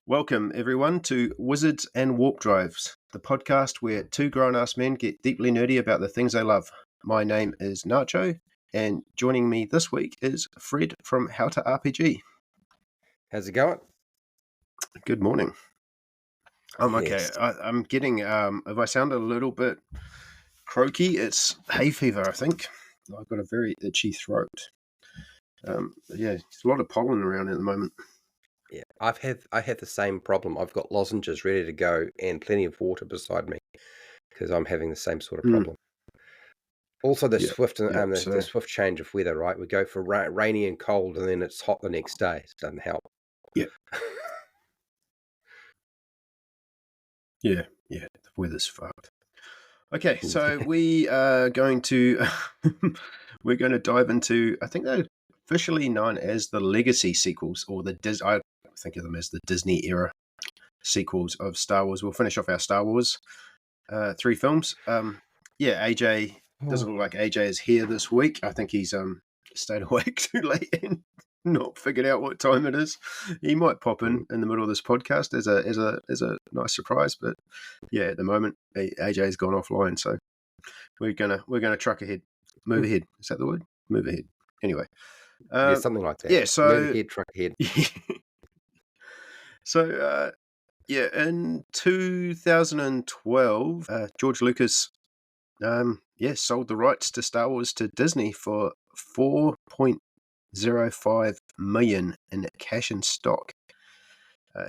Welcome, everyone, to Wizards and Warp Drives, the podcast where two grown-ass men get deeply nerdy about the things they love. My name is Nacho, and joining me this week is Fred from How to RPG. How's it going? Good morning. I'm okay. Yes. I'm getting, if I sound a little bit croaky, it's hay fever, I think. I've got a very itchy throat. There's a lot of pollen around at the moment. Yeah, I have the same problem. I've got lozenges ready to go and plenty of water beside me because I'm having the same sort of problem. Also, the swift change of weather, right? We go for rainy and cold, and then it's hot the next day. It doesn't help. Yeah. Yeah, the weather's fucked. Okay, so we are going to we're going to dive into, I think they're officially known as the legacy sequels, or I think of them as the Disney era sequels of Star Wars. We'll finish off our Star Wars 3 films. AJ doesn't look like AJ is here this week. I think he's stayed awake too late and not figured out what time it is. He might pop in the middle of this podcast as a nice surprise, but yeah, at the moment AJ's gone offline, so we're gonna truck ahead, move ahead. Is that the word? Move ahead. Anyway, yeah, something like that. Yeah, so move ahead, truck ahead. So in 2012, George Lucas sold the rights to Star Wars to Disney for $4.05 million in cash and stock.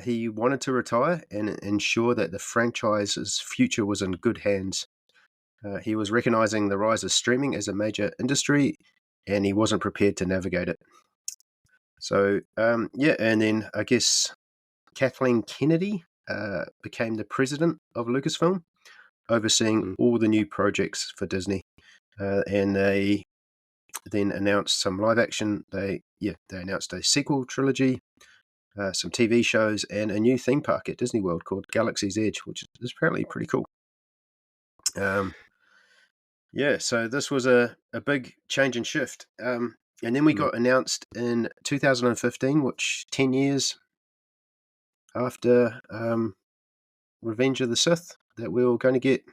He wanted to retire and ensure that the franchise's future was in good hands. He was recognizing the rise of streaming as a major industry, and he wasn't prepared to navigate it. So, and then I guess Kathleen Kennedy became the president of Lucasfilm, overseeing all the new projects for Disney. And they then announced some live action. They announced a sequel trilogy, some TV shows, and a new theme park at Disney World called Galaxy's Edge, which is apparently pretty cool. So this was a big change and shift. And then we got announced in 2015, which 10 years after Revenge of the Sith, that we were going to get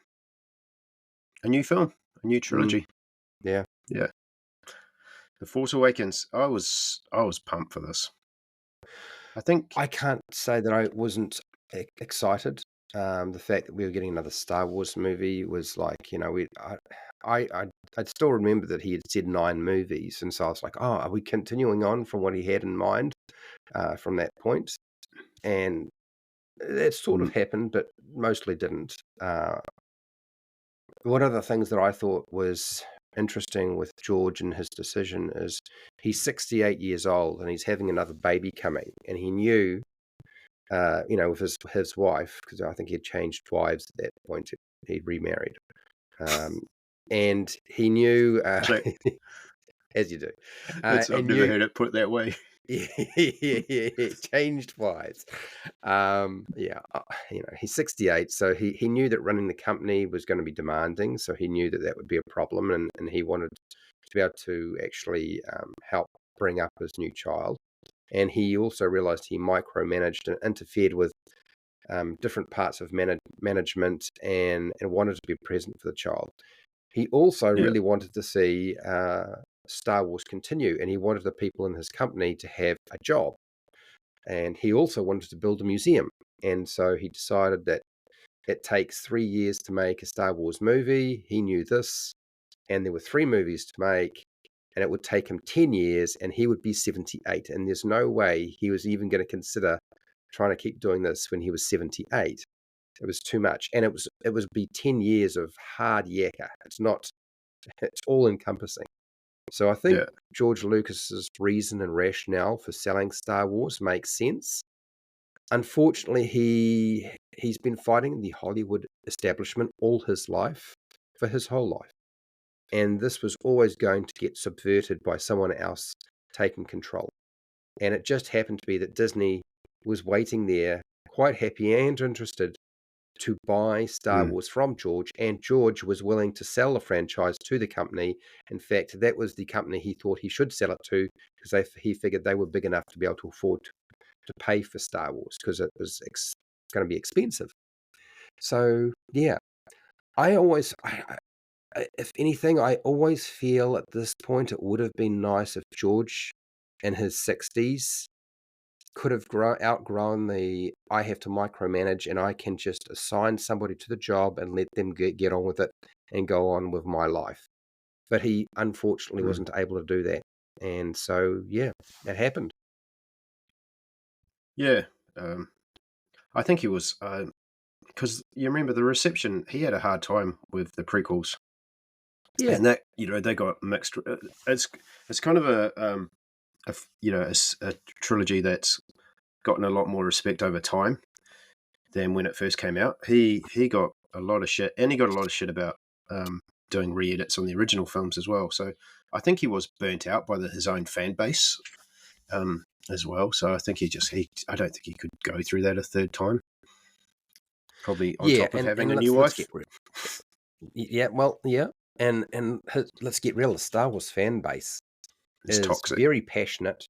a new film, a new trilogy. Yeah. The Force Awakens. I was pumped for this. I can't say that I wasn't excited. The fact that we were getting another Star Wars movie was like, I still remember that he had said 9 movies, and so I was like, oh, are we continuing on from what he had in mind from that point? And that sort of happened, but mostly didn't. One of the things that I thought was interesting with George and his decision is he's 68 years old and he's having another baby coming, and he knew, with his wife, because I think he had changed wives at that point, he'd remarried, and he knew, as you do, I've never heard it put that way. Changed wives. He's 68, so he knew that running the company was going to be demanding, so he knew that would be a problem, and he wanted to be able to actually help bring up his new child. And he also realized he micromanaged and interfered with different parts of management and wanted to be present for the child. He also really wanted to see Star Wars continue, and he wanted the people in his company to have a job. And he also wanted to build a museum. And so he decided that it takes 3 years to make a Star Wars movie. He knew this, and there were 3 movies to make, and it would take him 10 years, and he would be 78. And there's no way he was even going to consider trying to keep doing this when he was 78. It was too much. And it would be 10 years of hard yakka. It's all encompassing. So I think George Lucas's reason and rationale for selling Star Wars makes sense. Unfortunately, he's been fighting the Hollywood establishment all his life, for his whole life. And this was always going to get subverted by someone else taking control. And it just happened to be that Disney was waiting there, quite happy and interested, to buy Star Wars from George, and George was willing to sell the franchise to the company. In fact, that was the company he thought he should sell it to, because he figured they were big enough to be able to afford to pay for Star Wars because it was going to be expensive. So yeah, if anything, I always feel at this point it would have been nice if George in his 60s could have outgrown the I have to micromanage and I can just assign somebody to the job and let them get on with it and go on with my life. But he unfortunately wasn't able to do that. And so, yeah, it happened. Yeah. I think he was, because you remember the reception, he had a hard time with the prequels. Yeah. And that, they got mixed. It's kind of a trilogy that's gotten a lot more respect over time than when it first came out. He got a lot of shit, and he got a lot of shit about doing re-edits on the original films as well. So I think he was burnt out by his own fan base as well. So I think I don't think he could go through that a third time. Probably on top of having a new wife. Yeah, well, yeah. And let's get real. The Star Wars fan base is toxic. Very passionate,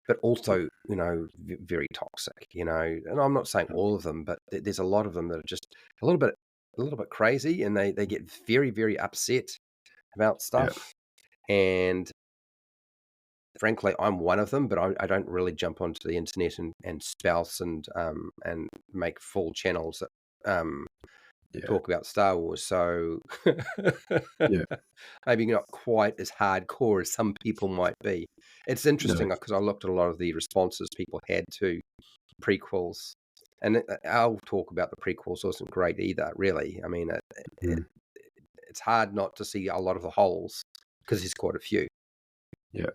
but also, very toxic, and I'm not saying all of them, but there's a lot of them that are just a little bit crazy, and they get very, very upset about stuff. Yeah. And frankly, I'm one of them, but I don't really jump onto the internet and spouse and make full channels that talk about Star Wars. So maybe not quite as hardcore as some people might be. It's interesting because I looked at a lot of the responses people had to prequels, and our talk about the prequels wasn't great either, really. I mean, it's hard not to see a lot of the holes because there's quite a few. Yeah.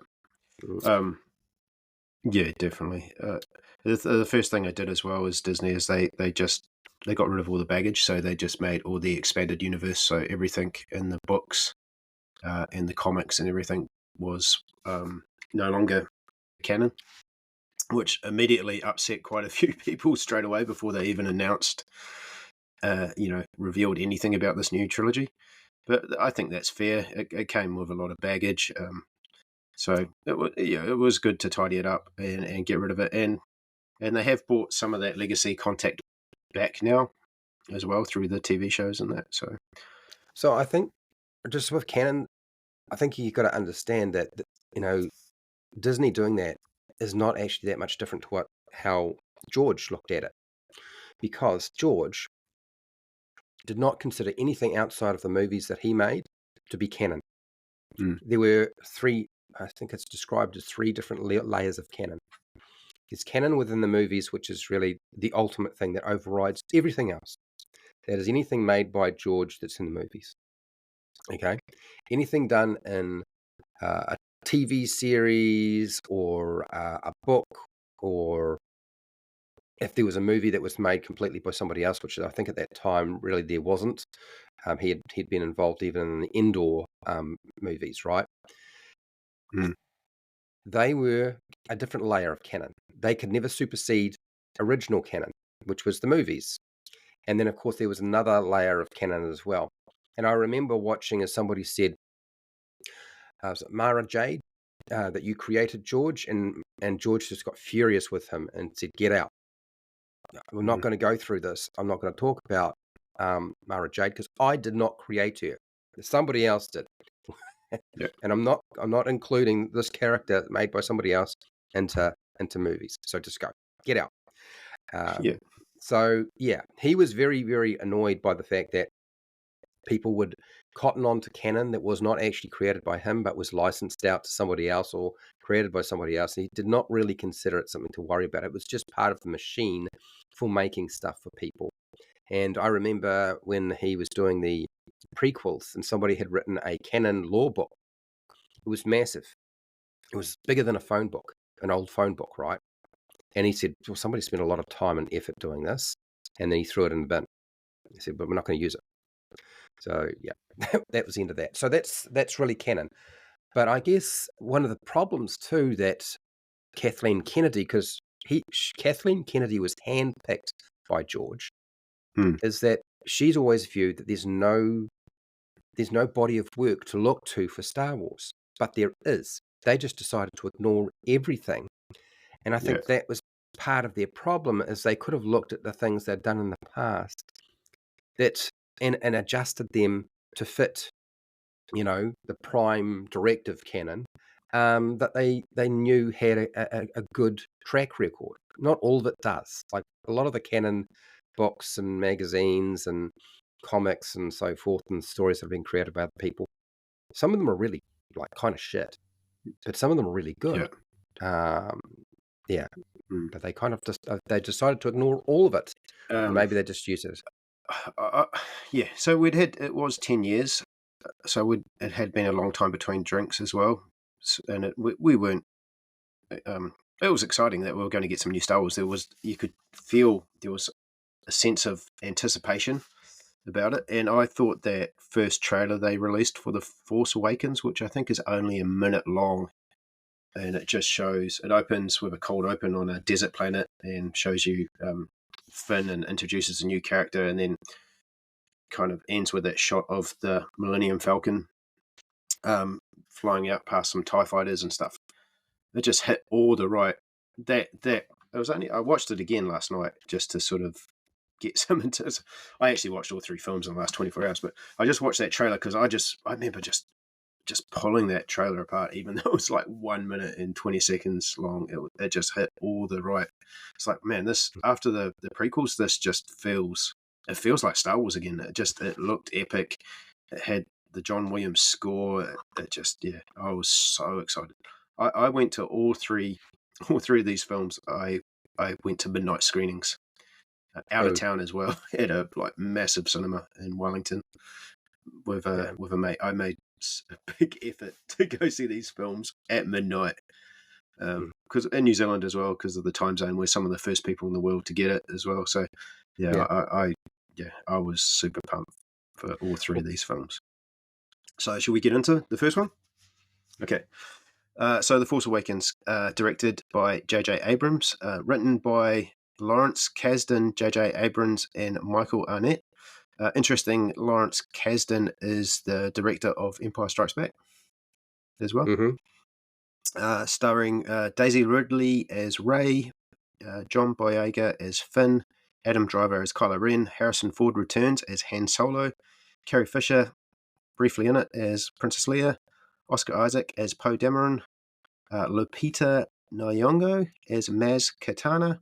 Yeah, definitely. The first thing I did as well as Disney is they got rid of all the baggage, so they just made all the expanded universe. So everything in the books, in the comics, and everything was no longer canon, which immediately upset quite a few people straight away before they even announced, revealed anything about this new trilogy. But I think that's fair. It came with a lot of baggage. So it was good to tidy it up and get rid of it. And they have brought some of that legacy content back now as well through the TV shows and that. So I think just with canon, I think you've got to understand that, Disney doing that is not actually that much different to how George looked at it. Because George did not consider anything outside of the movies that he made to be canon. There were I think it's described as three different layers of canon. There's canon within the movies, which is really the ultimate thing that overrides everything else. That is anything made by George that's in the movies. Okay? Anything done in a TV series or a book, or if there was a movie that was made completely by somebody else, which I think at that time really there wasn't. He'd been involved even in the indoor movies, right? They were a different layer of canon. They could never supersede original canon, which was the movies. And then, of course, there was another layer of canon as well. And I remember watching, as somebody said, was it Mara Jade, that you created George, and George just got furious with him and said, "Get out. We're not going to go through this. I'm not going to talk about Mara Jade because I did not create her. Somebody else did." And I'm not including this character made by somebody else into movies. So just go, get out. So yeah, he was very, very annoyed by the fact that people would cotton on to canon that was not actually created by him, but was licensed out to somebody else or created by somebody else. And he did not really consider it something to worry about. It was just part of the machine for making stuff for people. And I remember when he was doing the prequels and somebody had written a canon law book. It was massive. It was bigger than a phone book, an old phone book, right? And he said, well, somebody spent a lot of time and effort doing this. And then he threw it in the bin. He said, but we're not going to use it. So yeah, that was the end of that. So that's really canon. But I guess one of the problems too that Kathleen Kennedy, because Kathleen Kennedy was handpicked by George, is that she's always viewed that there's no body of work to look to for Star Wars, but there is. They just decided to ignore everything, and I think that was part of their problem is they could have looked at the things they'd done in the past that and adjusted them to fit, the prime directive canon, that they knew had a good track record. Not all of it does. Like a lot of the canon books and magazines and comics and so forth and stories that have been created by other people, some of them are really like kind of shit, but some of them are really good. Um, yeah, but they kind of just they decided to ignore all of it. And maybe they just use it. Yeah, so it was 10 years, so it had been a long time between drinks as well, and we weren't. It was exciting that we were going to get some new Star Wars. You could feel there was a sense of anticipation about it, and I thought that first trailer they released for the Force Awakens, which I think is only a minute long, and it opens with a cold open on a desert planet and shows you Finn and introduces a new character, and then kind of ends with that shot of the Millennium Falcon flying out past some TIE fighters and stuff. It just hit all the right. I watched it again last night just to sort of get some into. I actually watched all three films in the last 24 hours, but I just watched that trailer because I remember just pulling that trailer apart, even though it was like 1 minute and 20 seconds long. It just hit all the right. It's like, man, this after the prequels, this just feels like Star Wars again. It looked epic. It had the John Williams score. I was so excited. I went to all three of these films. I went to midnight screenings out of town as well at a massive cinema in Wellington with a mate. I made a big effort to go see these films at midnight because in New Zealand as well, because of the time zone, we're some of the first people in the world to get it as well. So I was super pumped for all three of these films. So should we get into the first one? Okay. So The Force Awakens, directed by J.J. Abrams, written by Lawrence Kasdan, J.J. Abrams, and Michael Arnett. Interesting, Lawrence Kasdan is the director of Empire Strikes Back as well. Starring Daisy Ridley as Rey, John Boyega as Finn, Adam Driver as Kylo Ren, Harrison Ford returns as Han Solo, Carrie Fisher, briefly in it, as Princess Leia, Oscar Isaac as Poe Dameron, Lupita Nyong'o as Maz Kanata,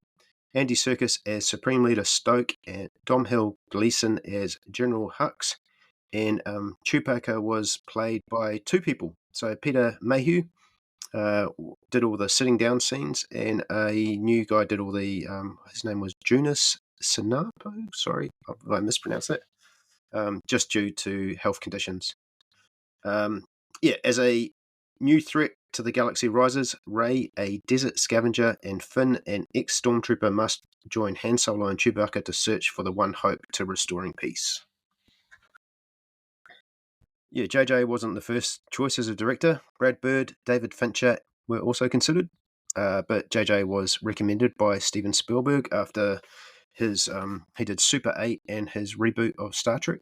Andy Serkis as Supreme Leader Snoke, and Domhnall Gleeson as General Hux. And Chewbacca was played by two people. So Peter Mayhew did all the sitting down scenes, and a new guy did all the. His name was Jonas Sinapo. Sorry, I mispronounced that. Just due to health conditions. As a new threat to the galaxy rises, Rey, a desert scavenger, and Finn, an ex-stormtrooper, must join Han Solo and Chewbacca to search for the one hope to restoring peace. Yeah, JJ wasn't the first choice as a director. Brad Bird, David Fincher were also considered, but JJ was recommended by Steven Spielberg after his he did Super 8 and his reboot of Star Trek.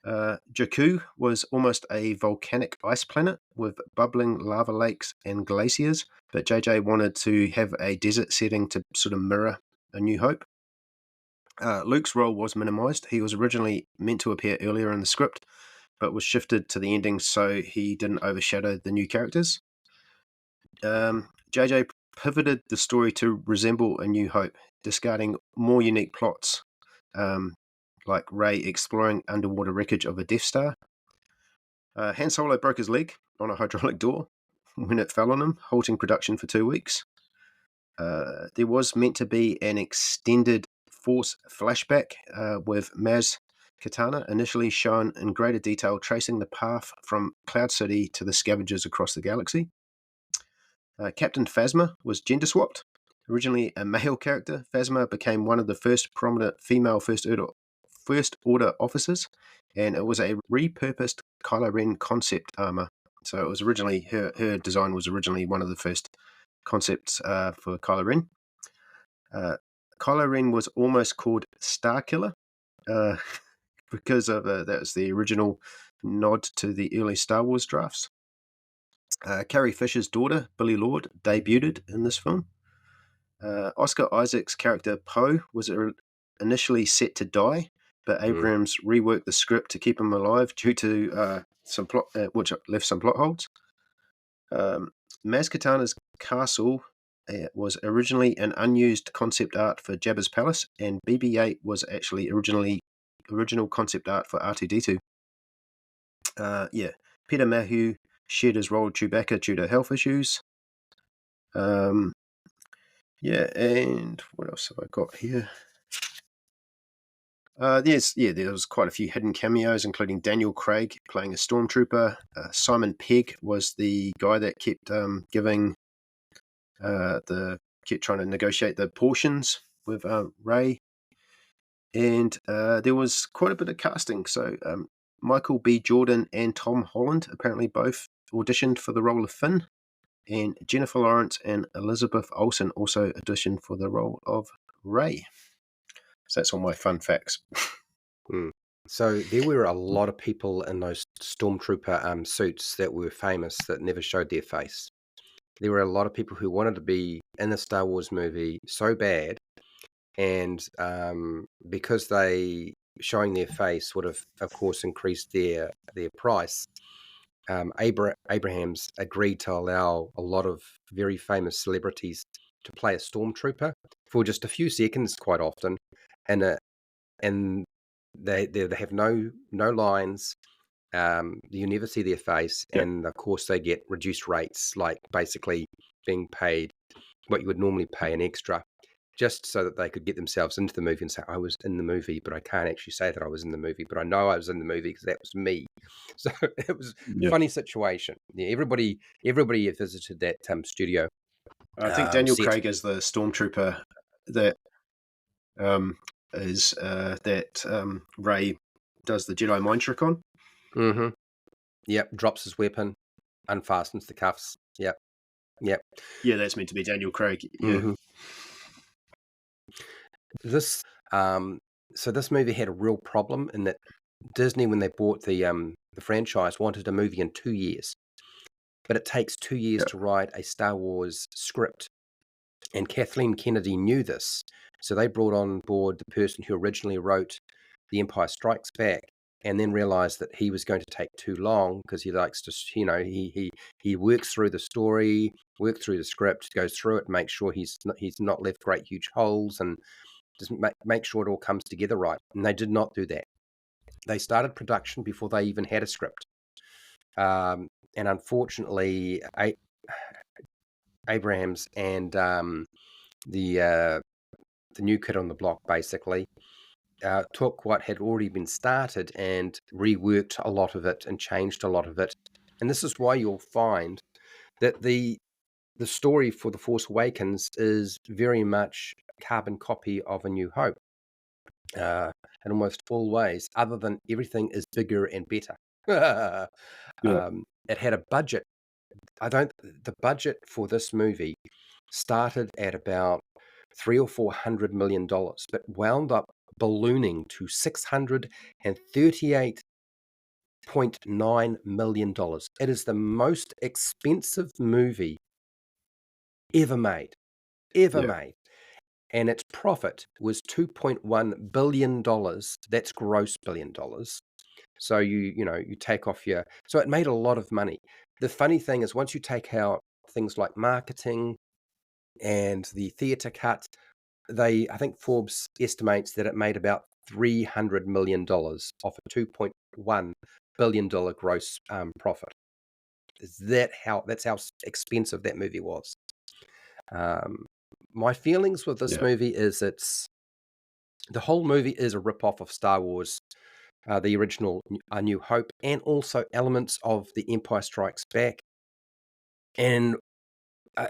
Jakku was almost a volcanic ice planet with bubbling lava lakes and glaciers, but JJ wanted to have a desert setting to sort of mirror A New Hope. Luke's role was minimized. He was originally meant to appear earlier in the script, but was shifted to the ending so he didn't overshadow the new characters. JJ pivoted the story to resemble A New Hope, discarding more unique plots, like Rey exploring underwater wreckage of a Death Star. Han Solo broke his leg on a hydraulic door when it fell on him, halting production for 2 weeks. There was meant to be an extended Force flashback with Maz Kanata initially shown in greater detail, tracing the path from Cloud City to the scavengers across the galaxy. Captain Phasma was gender swapped. Originally a male character, Phasma became one of the first prominent female First Order officers, and it was a repurposed Kylo Ren concept armor. So it was originally her design was originally one of the first concepts for Kylo Ren. Kylo Ren was almost called Star Killer because of that was the original nod to the early Star Wars drafts. Carrie Fisher's daughter, Billie Lourd, debuted in this film. Oscar Isaac's character Poe was initially set to die, but Mm. Abrams reworked the script to keep him alive due to some plot, which left some plot holes. Maz Kanata's castle was originally an unused concept art for Jabba's palace, and BB-8 was actually original concept art for R2-D2. Peter Mayhew shared his role with Chewbacca due to health issues. And what else have I got here? There was quite a few hidden cameos, including Daniel Craig playing a stormtrooper. Simon Pegg was the guy that kept kept trying to negotiate the portions with Rey. And there was quite a bit of casting. So Michael B. Jordan and Tom Holland apparently both auditioned for the role of Finn. And Jennifer Lawrence and Elizabeth Olsen also auditioned for the role of Rey. So that's all my fun facts. So there were a lot of people in those stormtrooper suits that were famous that never showed their face. There were a lot of people who wanted to be in the Star Wars movie so bad, and because they showing their face would have, of course, increased their price. Abrahams agreed to allow a lot of very famous celebrities to play a stormtrooper for just a few seconds, quite often, and they have no lines. You never see their face, and of course they get reduced rates, like basically being paid what you would normally pay an extra, just so that they could get themselves into the movie and say, I was in the movie, but I can't actually say that I was in the movie, but I know I was in the movie because that was me. So it was a funny situation. Yeah, everybody visited that studio. I think Daniel Craig is the stormtrooper that Rey does the Jedi mind trick on. Mm-hmm. Yep, drops his weapon, unfastens the cuffs. Yep. Yeah, that's meant to be Daniel Craig. Yeah. Mm-hmm. So this movie had a real problem in that Disney, when they bought the franchise, wanted a movie in 2 years, but it takes 2 years to write a Star Wars script, and Kathleen Kennedy knew this, so they brought on board the person who originally wrote The Empire Strikes Back, and then realized that he was going to take too long because he likes to, he works through the story, works through the script, goes through it, makes sure he's not left great huge holes, and just make sure it all comes together right. And they did not do that. They started production before they even had a script. And unfortunately, Abrahams and the new kid on the block basically took what had already been started and reworked a lot of it and changed a lot of it. And this is why you'll find that the story for The Force Awakens is very much a carbon copy of A New Hope. In almost all ways, other than everything is bigger and better. It had a budget. The budget for this movie started at about $300 or $400 million, but wound up ballooning to $638.9 million. It is the most expensive movie ever made. And its profit was $2.1 billion. That's gross $1 billion. So you take off so it made a lot of money. The funny thing is, once you take out things like marketing and the theater cut, I think Forbes estimates that it made about $300 million off a $2.1 billion gross profit. That's how expensive that movie was. My feelings with this movie is the whole movie is a rip-off of Star Wars, the original A New Hope, and also elements of The Empire Strikes Back. And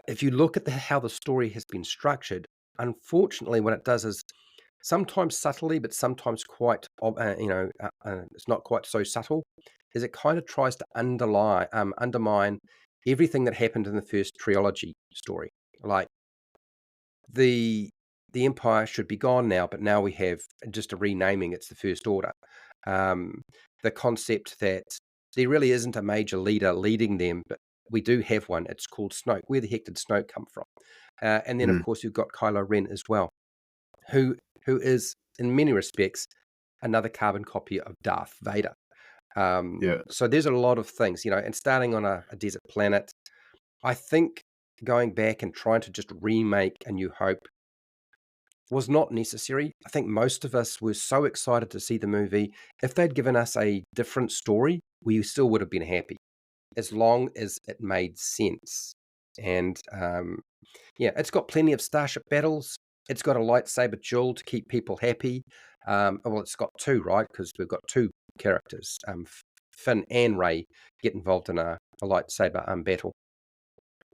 if you look at how the story has been structured, unfortunately, what it does is sometimes subtly, but sometimes quite, it's not quite so subtle, is it kind of tries to undermine everything that happened in the first trilogy story. Like, the Empire should be gone now, but now we have just a renaming. It's the First Order. The concept that there really isn't a major leader leading them, but we do have one. It's called Snoke. Where the heck did Snoke come from? And then, of Mm. course, you've got Kylo Ren as well, who is, in many respects, another carbon copy of Darth Vader. Yeah. So there's a lot of things, and starting on a desert planet, I think going back and trying to just remake A New Hope was not necessary. I think most of us were so excited to see the movie. If they'd given us a different story, we still would have been happy, as long as it made sense. And yeah, it's got plenty of starship battles. It's got a lightsaber duel to keep people happy. Well, it's got two, right? Because we've got two characters. Finn and Rey get involved in a lightsaber battle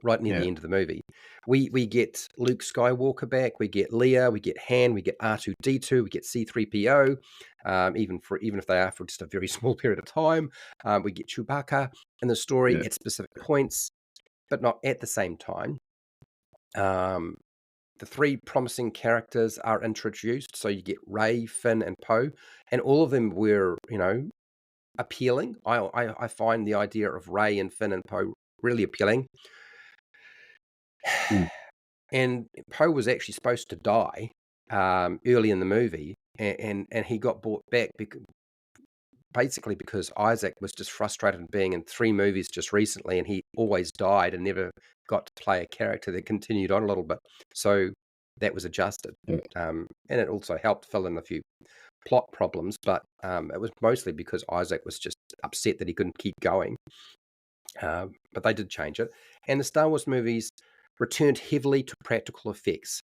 right near Yeah. the end of the movie. We get Luke Skywalker back. We get Leia. We get Han. We get R2D2. We get C3PO. Even if they are for just a very small period of time, we get Chewbacca in the story Yeah. at specific points, but not at the same time. The three promising characters are introduced. So you get Rey, Finn, and Poe, and all of them were, appealing. I find the idea of Rey and Finn and Poe really appealing. Mm. And Poe was actually supposed to die early in the movie, and he got brought back basically because Isaac was just frustrated being in 3 movies just recently, and he always died and never got to play a character that continued on a little bit. So that was adjusted. Yeah. And it also helped fill in a few plot problems, but it was mostly because Isaac was just upset that he couldn't keep going. But they did change it. And the Star Wars movies returned heavily to practical effects.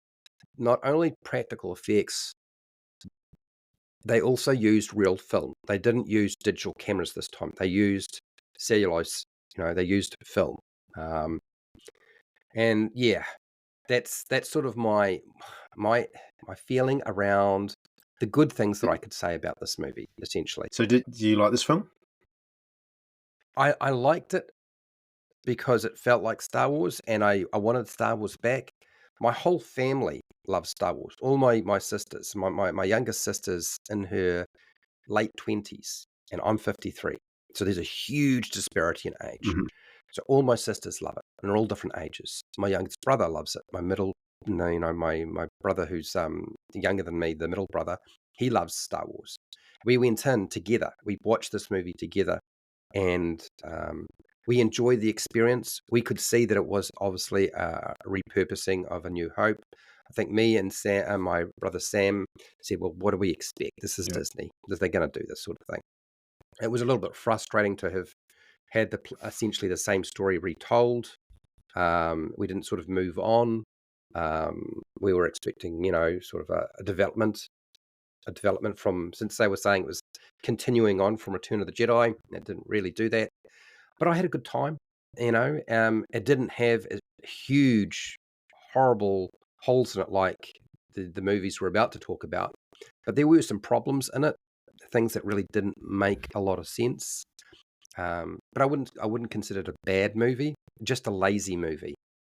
Not only practical effects, they also used real film. They didn't use digital cameras this time. They used cellulose, they used film. And yeah, that's sort of my feeling around the good things that I could say about this movie, essentially. So, do you like this film? I liked it because it felt like Star Wars, and I wanted Star Wars back. My whole family loves Star Wars. All my sisters, my youngest sister's in her late 20s, and I'm 53. So there's a huge disparity in age. Mhm. So all my sisters love it, and they're all different ages. My youngest brother loves it. My middle, my brother who's younger than me, the middle brother, he loves Star Wars. We went in together. We watched this movie together, and we enjoyed the experience. We could see that it was obviously a repurposing of A New Hope. I think me and Sam, my brother Sam, said, "Well, what do we expect? This is Yeah. Disney. Are they going to do this sort of thing?" It was a little bit frustrating to have had essentially the same story retold. We didn't sort of move on. We were expecting, sort of a development from, since they were saying it was continuing on from Return of the Jedi. It didn't really do that. But I had a good time, it didn't have huge, horrible holes in it like the movies we're about to talk about. But there were some problems in it, things that really didn't make a lot of sense. But I wouldn't consider it a bad movie, just a lazy movie.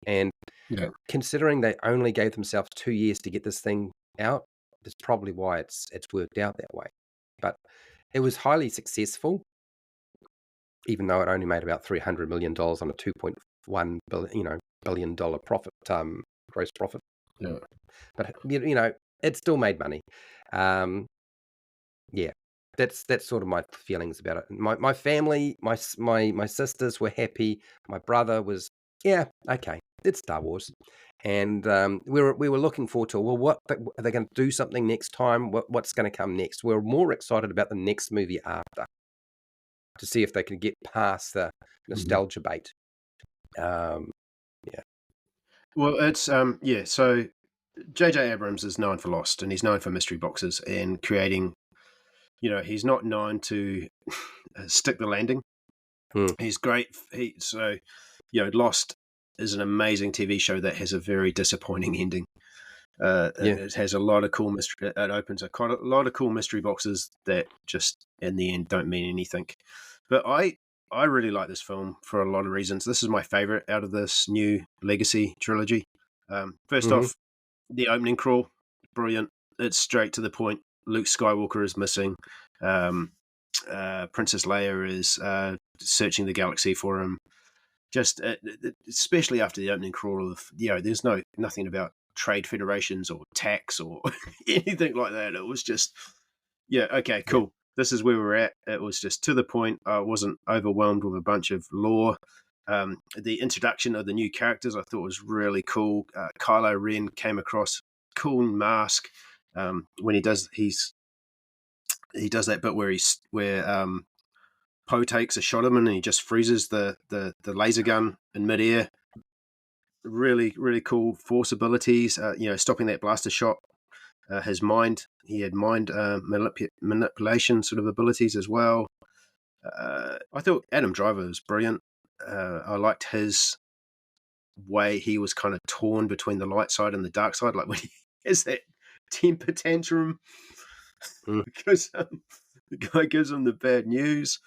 And Yeah. considering they only gave themselves 2 years to get this thing out, that's probably why it's worked out that way. But it was highly successful, even though it only made about $300 million on a $2.1 billion profit, gross profit. Yeah. But it still made money. Yeah, that's sort of my feelings about it. My family, my sisters were happy. My brother was, yeah, okay, it's Star Wars, and we were looking forward to, well, what are they going to do something next time? What's going to come next? We're more excited about the next movie after, to see if they can get past the nostalgia bait. Yeah. Well, it's yeah. So, J.J. Abrams is known for Lost, and he's known for mystery boxes and creating. He's not known to stick the landing. He's great. Lost is an amazing TV show that has a very disappointing ending. Yeah. It has a lot of cool mystery. It opens a lot of cool mystery boxes that just in the end don't mean anything. But I really like this film for a lot of reasons. This is my favorite out of this new Legacy trilogy. First Mhm. off, the opening crawl, brilliant. It's straight to the point. Luke Skywalker is missing. Princess Leia is searching the galaxy for him. just especially after the opening crawl of there's nothing about trade federations or tax or anything like that. It was just okay, Yeah. cool. This is where we're at. It was just to the point. I wasn't overwhelmed with a bunch of lore. The introduction of the new characters I thought was really cool. Kylo Ren came across cool mask. When he does that bit where Poe takes a shot at him and he just freezes the laser gun in midair. Really, really cool Force abilities. Stopping that blaster shot. He had mind manipulation sort of abilities as well. I thought Adam Driver was brilliant. I liked his way he was kind of torn between the light side and the dark side, like when he has that temper tantrum because the guy gives him the bad news.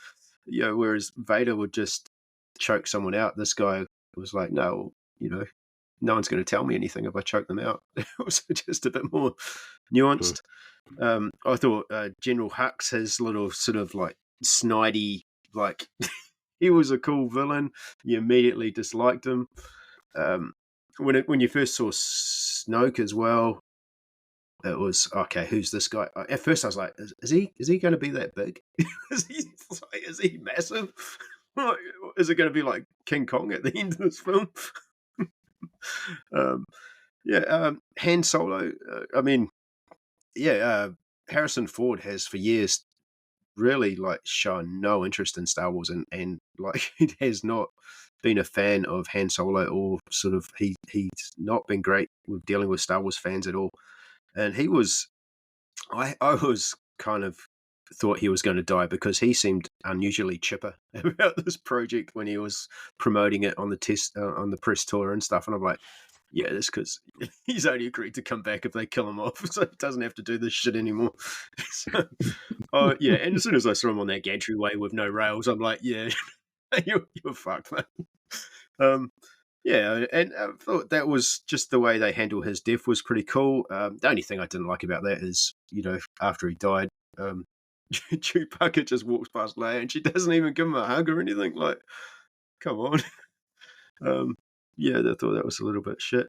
Whereas Vader would just choke someone out. This guy was like, no, no one's going to tell me anything if I choke them out. It was just a bit more nuanced. I thought General Hux, his little sort of like snidey, like he was a cool villain. You immediately disliked him. When you first saw Snoke as well, it was okay. Who's this guy? At first, I was like, "Is he going to be that big? is he massive? Is it going to be like King Kong at the end of this film?" Han Solo. Harrison Ford has for years really like shown no interest in Star Wars and like he has not been a fan of Han Solo or sort of he's not been great with dealing with Star Wars fans at all. And I was kind of thought he was going to die because he seemed unusually chipper about this project when he was promoting it on the press tour and stuff. And I'm like, yeah, that's because he's only agreed to come back if they kill him off, so he doesn't have to do this shit anymore. And as soon as I saw him on that gantry-way with no rails, I'm like, yeah, you're fucked, man. And I thought that was just the way they handled his death was pretty cool. The only thing I didn't like about that is, after he died, Chewbacca just walks past Leia and she doesn't even give him a hug or anything. Like, come on. I thought that was a little bit shit.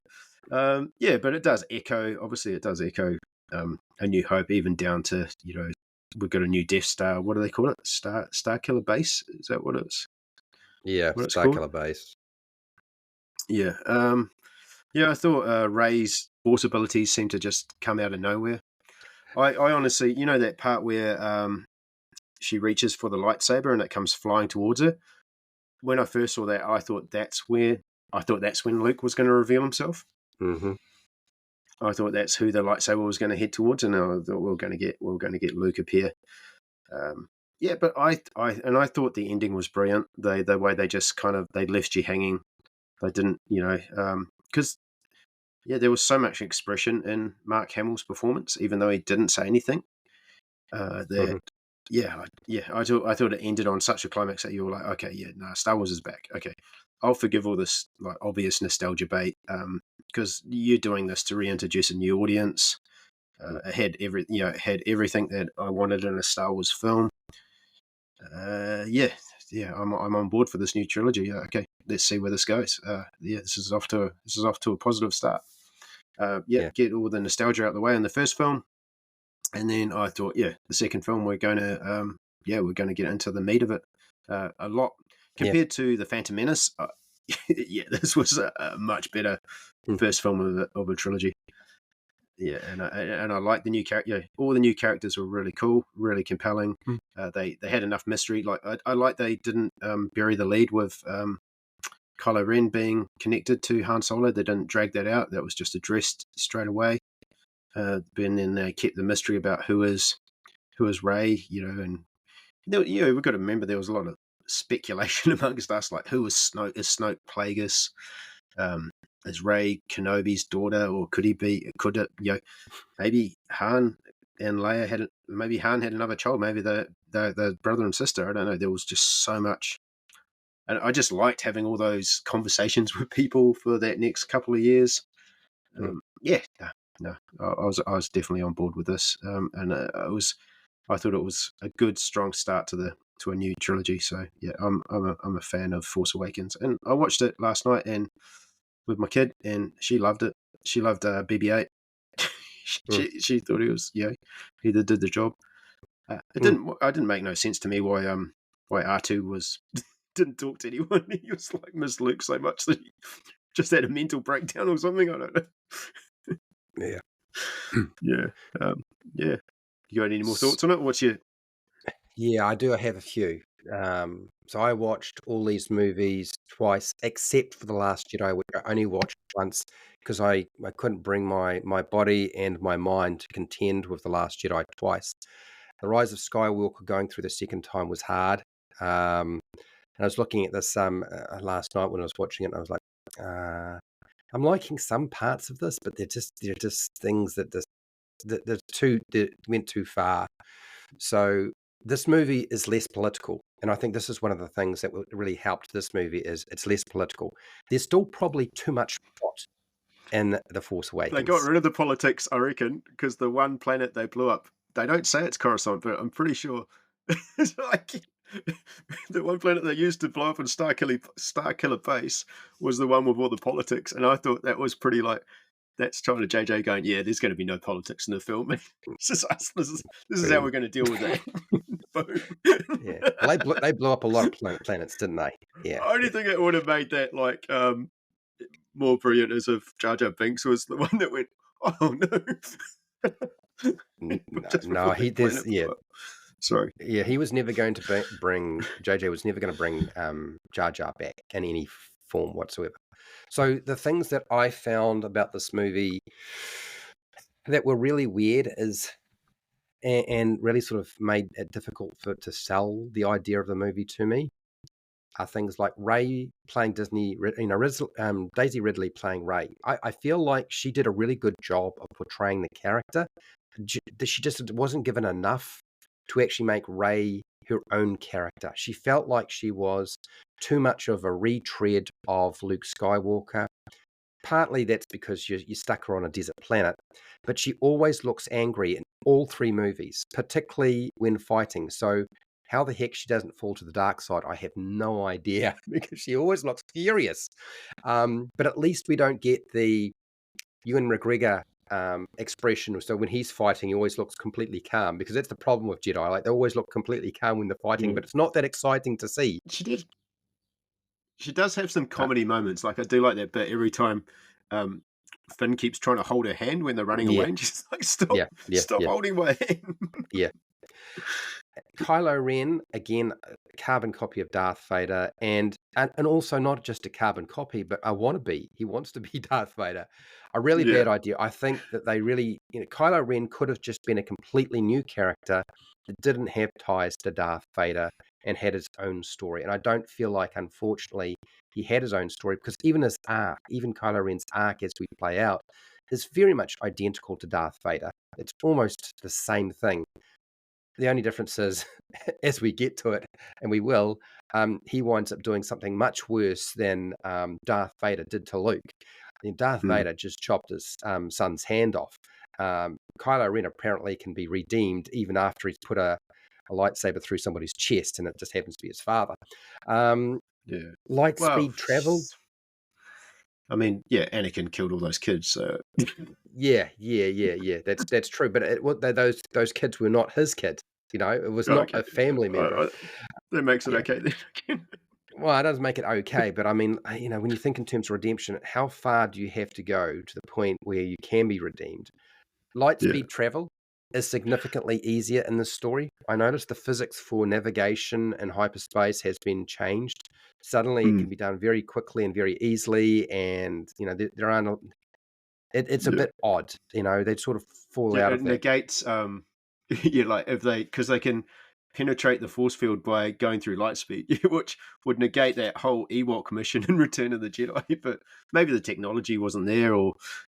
But it does echo. Obviously, it does echo A New Hope, even down to we've got a new Death Star. What do they call it? Star Killer Base. Is that what it's? Yeah, What it's Star called? Killer Base. Yeah. I thought Rey's Force abilities seemed to just come out of nowhere. I honestly, that part where she reaches for the lightsaber and it comes flying towards her. When I first saw that, I thought that's when Luke was going to reveal himself. Mm-hmm. I thought that's who the lightsaber was going to head towards, and I thought we're going to get Luke appear. But I thought the ending was brilliant. The way they just kind of they left you hanging. They didn't, because there was so much expression in Mark Hamill's performance, even though he didn't say anything. I thought it ended on such a climax that you were like, okay, Star Wars is back. Okay, I'll forgive all this like obvious nostalgia bait, because you're doing this to reintroduce a new audience. It had everything that I wanted in a Star Wars film. I'm on board for this new trilogy. Yeah, okay, let's see where this goes. This is off to a positive start. Get all the nostalgia out of the way in the first film. And then I thought, the second film we're going to get into the meat of it a lot compared to the Phantom Menace. This was a much better first film of a trilogy. Yeah, and I like the new character. Yeah, all the new characters were really cool, really compelling. They had enough mystery. Like I like they didn't bury the lead with Kylo Ren being connected to Han Solo. They didn't drag that out. That was just addressed straight away. But then they kept the mystery about who is Rey, and we've got to remember there was a lot of speculation amongst us, like who is Snoke? Is Snoke Plagueis? Is Rey Kenobi's daughter, or could it, maybe Han and Leia Han had another child, maybe the brother and sister. I don't know. There was just so much, and I just liked having all those conversations with people for that next couple of years. I was definitely on board with this, and I thought it was a good, strong start to to a new trilogy. So yeah, I'm a fan of Force Awakens, and I watched it last night and with my kid, and she loved it. She loved BB-8. Mm. She thought he did the job. It Mm. didn't make no sense to me why R2 was didn't talk to anyone. He was like Miss Luke so much that he just had a mental breakdown or something. I don't know. Yeah. Yeah, yeah. You got any more thoughts on it? What's your Yeah, I do have a few. So I watched all these movies twice, except for The Last Jedi, which I only watched once because I couldn't bring my body and my mind to contend with The Last Jedi twice. The Rise of Skywalker going through the second time was hard. And I was looking at this last night when I was watching it, and I was like, I'm liking some parts of this, but they're just things that they went too far. So this movie is less political, and I think this is one of the things that really helped this movie is it's less political. There's still probably too much plot in The Force They got Awakens. rid of the politics, I reckon, because the one planet they blew up, they don't say it's Coruscant, but I'm pretty sure it's like the one planet they used to blow up in Star Killer Base was the one with all the politics, and I thought that was pretty like that's China JJ going, yeah, there's going to be no politics in the film. It's just us. This is how we're going to deal with that. Boom. Yeah, well, they blew up a lot of planets, didn't they? Yeah, I only think it would have made that like more brilliant as if Jar Jar Binks was the one that went, oh no. Just no, before he that does. planet Yeah, blew up. Sorry. yeah, he was never going to bring JJ was never going to bring Jar Jar back in any form whatsoever. So the things that I found about this movie that were really weird is and really sort of made it difficult to sell the idea of the movie to me are things like Ray playing Daisy Ridley playing Ray. I feel like she did a really good job of portraying the character. She just wasn't given enough to actually make Ray her own character. She felt like she was too much of a retread of Luke Skywalker. Partly that's because you stuck her on a desert planet, but she always looks angry in all three movies, particularly when fighting. So how the heck she doesn't fall to the dark side, I have no idea because she always looks furious. But at least we don't get the Ewan McGregor expression. So when he's fighting, he always looks completely calm because that's the problem with Jedi. Like they always look completely calm when they're fighting, Yeah. but it's not that exciting to see. She did. She does have some Uh, comedy moments. Like I do like that bit every time um, Finn keeps trying to hold her hand when they're running yeah, away, and she's like, yeah, yeah, stop yeah, holding my hand." yeah. Kylo Ren, again, a carbon copy of Darth Vader, and also not just a carbon copy, but a wannabe. He wants to be Darth Vader. A really Yeah. bad idea. I think that they really, Kylo Ren could have just been a completely new character that didn't have ties to Darth Vader and had his own story. And I don't feel like, unfortunately, he had his own story because even his arc, even Kylo Ren's arc as we play out, is very much identical to Darth Vader. It's almost the same thing. The only difference is, as we get to it, and we will, he winds up doing something much worse than Darth Vader did to Luke. Darth Mm. Vader just chopped his son's hand off. Kylo Ren apparently can be redeemed even after he's put a lightsaber through somebody's chest, and it just happens to be his father. Yeah. Light Well, speed travel. I mean, yeah, Anakin killed all those kids, so Yeah. That's true. But those kids were not his kids. It was not okay. a family member. That makes it Yeah. okay then. Again. Well, it does make it okay, but I mean, when you think in terms of redemption, how far do you have to go to the point where you can be redeemed? Light Yeah. speed travel is significantly easier in this story. I noticed the physics for navigation in hyperspace has been changed. Suddenly, it Mm. can be done very quickly and very easily, and there are no. It's a Yeah. bit odd, they sort of fall Yeah, out it of that. negates yeah, like if because they can penetrate the force field by going through light speed, which would negate that whole Ewok mission in Return of the Jedi. But maybe the technology wasn't there, or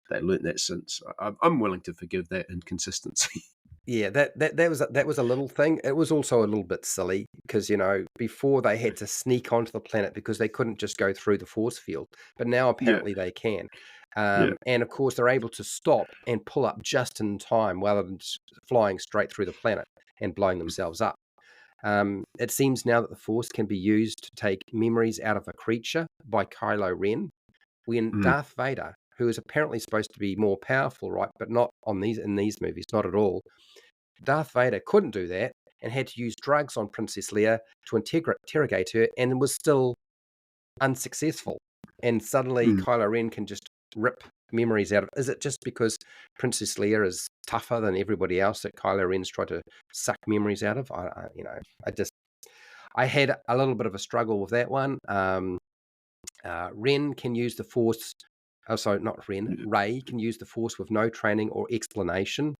they learnt that since. I'm willing to forgive that inconsistency. Yeah, that was a little thing. It was also a little bit silly because, before they had to sneak onto the planet because they couldn't just go through the force field, but now Yeah, apparently they can. yeah, And of course, they're able to stop and pull up just in time rather than flying straight through the planet and blowing themselves up. It seems now that the Force can be used to take memories out of a creature by Kylo Ren, when Mm. Darth Vader, who is apparently supposed to be more powerful, right, but not in these movies, not at all. Darth Vader couldn't do that and had to use drugs on Princess Leia to interrogate her, and was still unsuccessful. And suddenly Mm. Kylo Ren can just rip memories out of. Is it just because Princess Leia is tougher than everybody else that Kylo Ren's tried to suck memories out of? I had a little bit of a struggle with that one. Ren can use the Force. Oh, sorry, not Ren. Rey can use the Force with no training or explanation.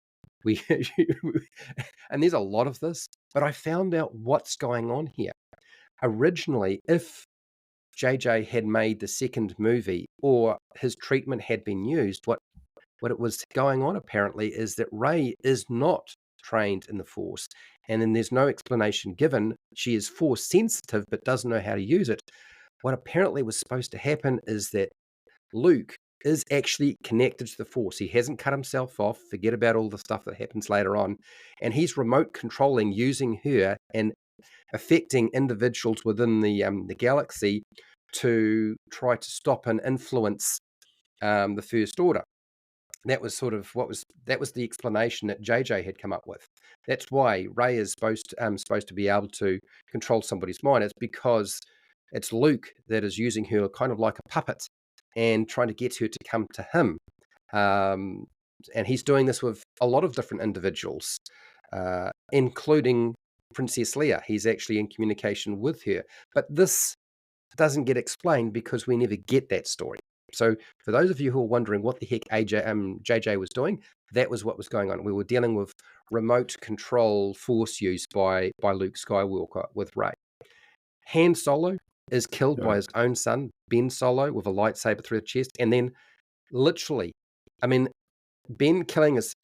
And there's a lot of this, but I found out what's going on here. Originally, if JJ had made the second movie, or his treatment had been used, what it was going on apparently is that Rey is not trained in the Force, and then there's no explanation given. She is Force sensitive but doesn't know how to use it. What apparently was supposed to happen is that Luke is actually connected to the Force. He hasn't cut himself off. Forget about all the stuff that happens later on. And he's remote controlling, using her and affecting individuals within the galaxy to try to stop and influence the First Order. That was sort of that was the explanation that JJ had come up with. That's why Rey is supposed to be able to control somebody's mind. It's because it's Luke that is using her kind of like a puppet and trying to get her to come to him. And he's doing this with a lot of different individuals, including Princess Leia. He's actually in communication with her. But this doesn't get explained because we never get that story. So for those of you who are wondering what the heck JJ was doing, that was what was going on. We were dealing with remote control Force use by Luke Skywalker with Rey. Han Solo is killed by his own son, Ben Solo, with a lightsaber through the chest. And then literally, I mean, Ben killing his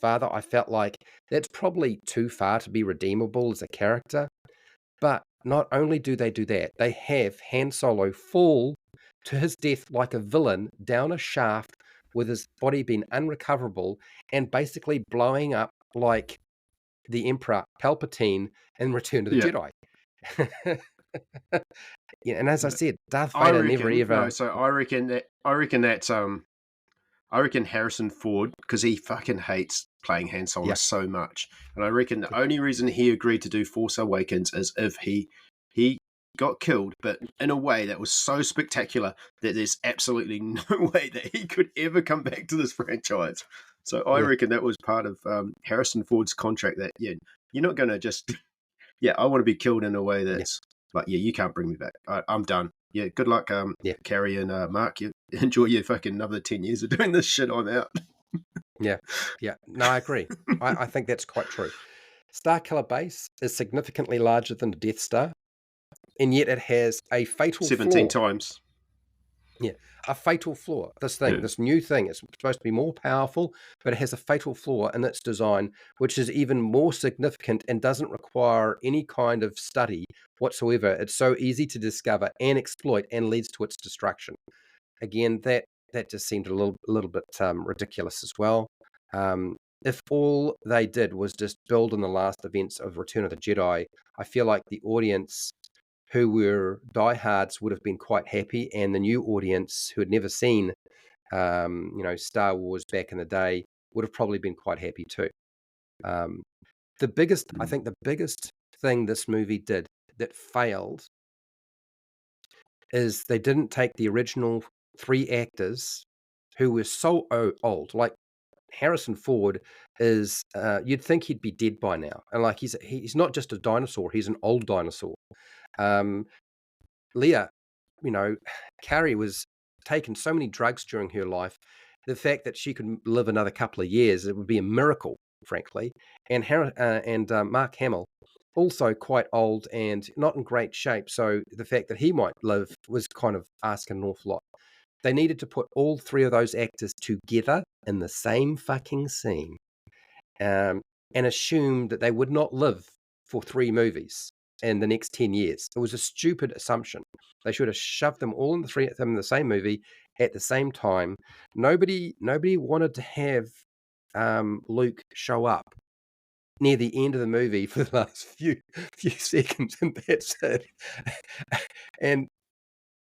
father, I felt like that's probably too far to be redeemable as a character. But not only do they do that, they have Han Solo fall to his death like a villain down a shaft with his body being unrecoverable and basically blowing up like the Emperor Palpatine in Return of the Jedi. Yeah, and as I said, Darth Vader never ever. No, so I reckon Harrison Ford, because he fucking hates playing Han Solo so much, and I reckon the only reason he agreed to do Force Awakens is if he got killed, but in a way that was so spectacular that there's absolutely no way that he could ever come back to this franchise. So I reckon that was part of Harrison Ford's contract, that you're not going to just I want to be killed in a way that's like, you can't bring me back. I'm done. Yeah, good luck, Carrie and Mark. You enjoy your fucking another 10 years of doing this shit. I'm out. Yeah. No, I agree. I think that's quite true. Starkiller Base is significantly larger than the Death Star, and yet it has a fatal 17 flaw. times. Yeah, a fatal flaw. This new thing, is supposed to be more powerful, but it has a fatal flaw in its design, which is even more significant and doesn't require any kind of study whatsoever. It's so easy to discover and exploit, and leads to its destruction. Again, that just seemed a little bit ridiculous as well. If all they did was just build on the last events of Return of the Jedi, I feel like the audience who were diehards would have been quite happy, and the new audience who had never seen, Star Wars back in the day would have probably been quite happy too. I think the biggest thing this movie did that failed is they didn't take the original 3 actors who were so old. Like Harrison Ford is, you'd think he'd be dead by now, and like he's not just a dinosaur; he's an old dinosaur. Leia, Carrie was taking so many drugs during her life. The fact that she could live another couple of years, it would be a miracle, frankly. And Mark Hamill, also quite old and not in great shape. So the fact that he might live was kind of asking an awful lot. They needed to put all 3 of those actors together in the same fucking scene, and assume that they would not live for 3 movies in the next 10 years. It was a stupid assumption. They should have shoved them all in the 3 of them in the same movie at the same time. Nobody wanted to have Luke show up near the end of the movie for the last few seconds, and that's it. And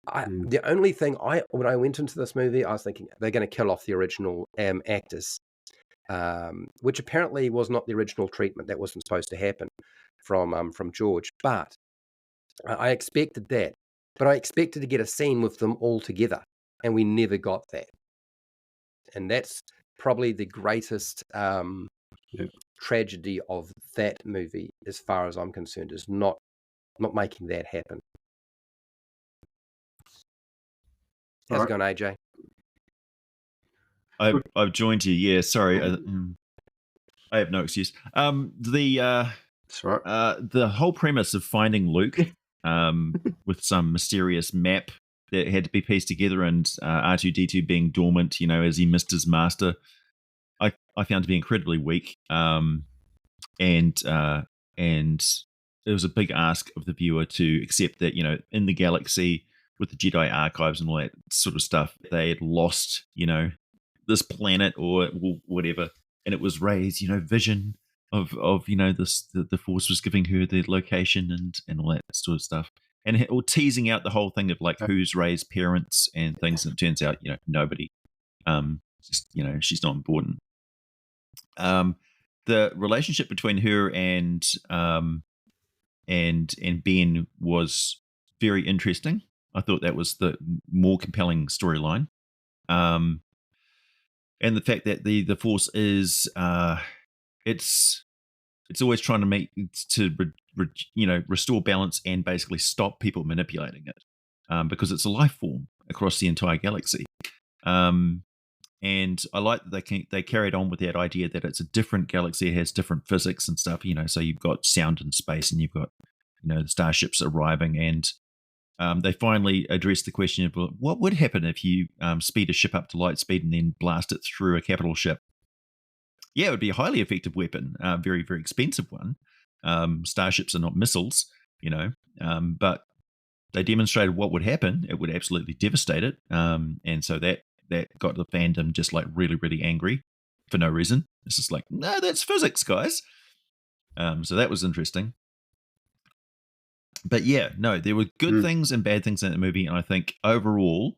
the only thing when I went into this movie, I was thinking they're going to kill off the original actors, which apparently was not the original treatment. That wasn't supposed to happen from George. But I expected that. But I expected to get a scene with them all together, and we never got that. And that's probably the greatest tragedy of that movie, as far as I'm concerned, is not making that happen. How's it going, AJ? I've joined you. Yeah, sorry. I have no excuse. That's right. The whole premise of finding Luke with some mysterious map that had to be pieced together, and R2-D2 being dormant, as he missed his master, I found to be incredibly weak. And it was a big ask of the viewer to accept that, in the galaxy with the Jedi archives and all that sort of stuff, they had lost, this planet or whatever, and it was Rey's, vision of the Force was giving her the location and all that sort of stuff, or teasing out the whole thing of like who's Rey's parents and things, and it turns out nobody. Just she's not important. The relationship between her and Ben was very interesting. I thought that was the more compelling storyline. And the fact that the Force is it's always trying to restore balance and basically stop people manipulating it, because it's a life form across the entire galaxy. And I like that they carried on with that idea that it's a different galaxy, it has different physics and stuff, so you've got sound in space, and you've got, the starships arriving, and they finally addressed the question of what would happen if you speed a ship up to light speed and then blast it through a capital ship. Yeah, it would be a highly effective weapon, very, very expensive one. Starships are not missiles, but they demonstrated what would happen. It would absolutely devastate it. And so that got the fandom just like really, really angry for no reason. It's just like, no, that's physics, guys. So that was interesting. But yeah, no, there were good things and bad things in the movie. And I think overall,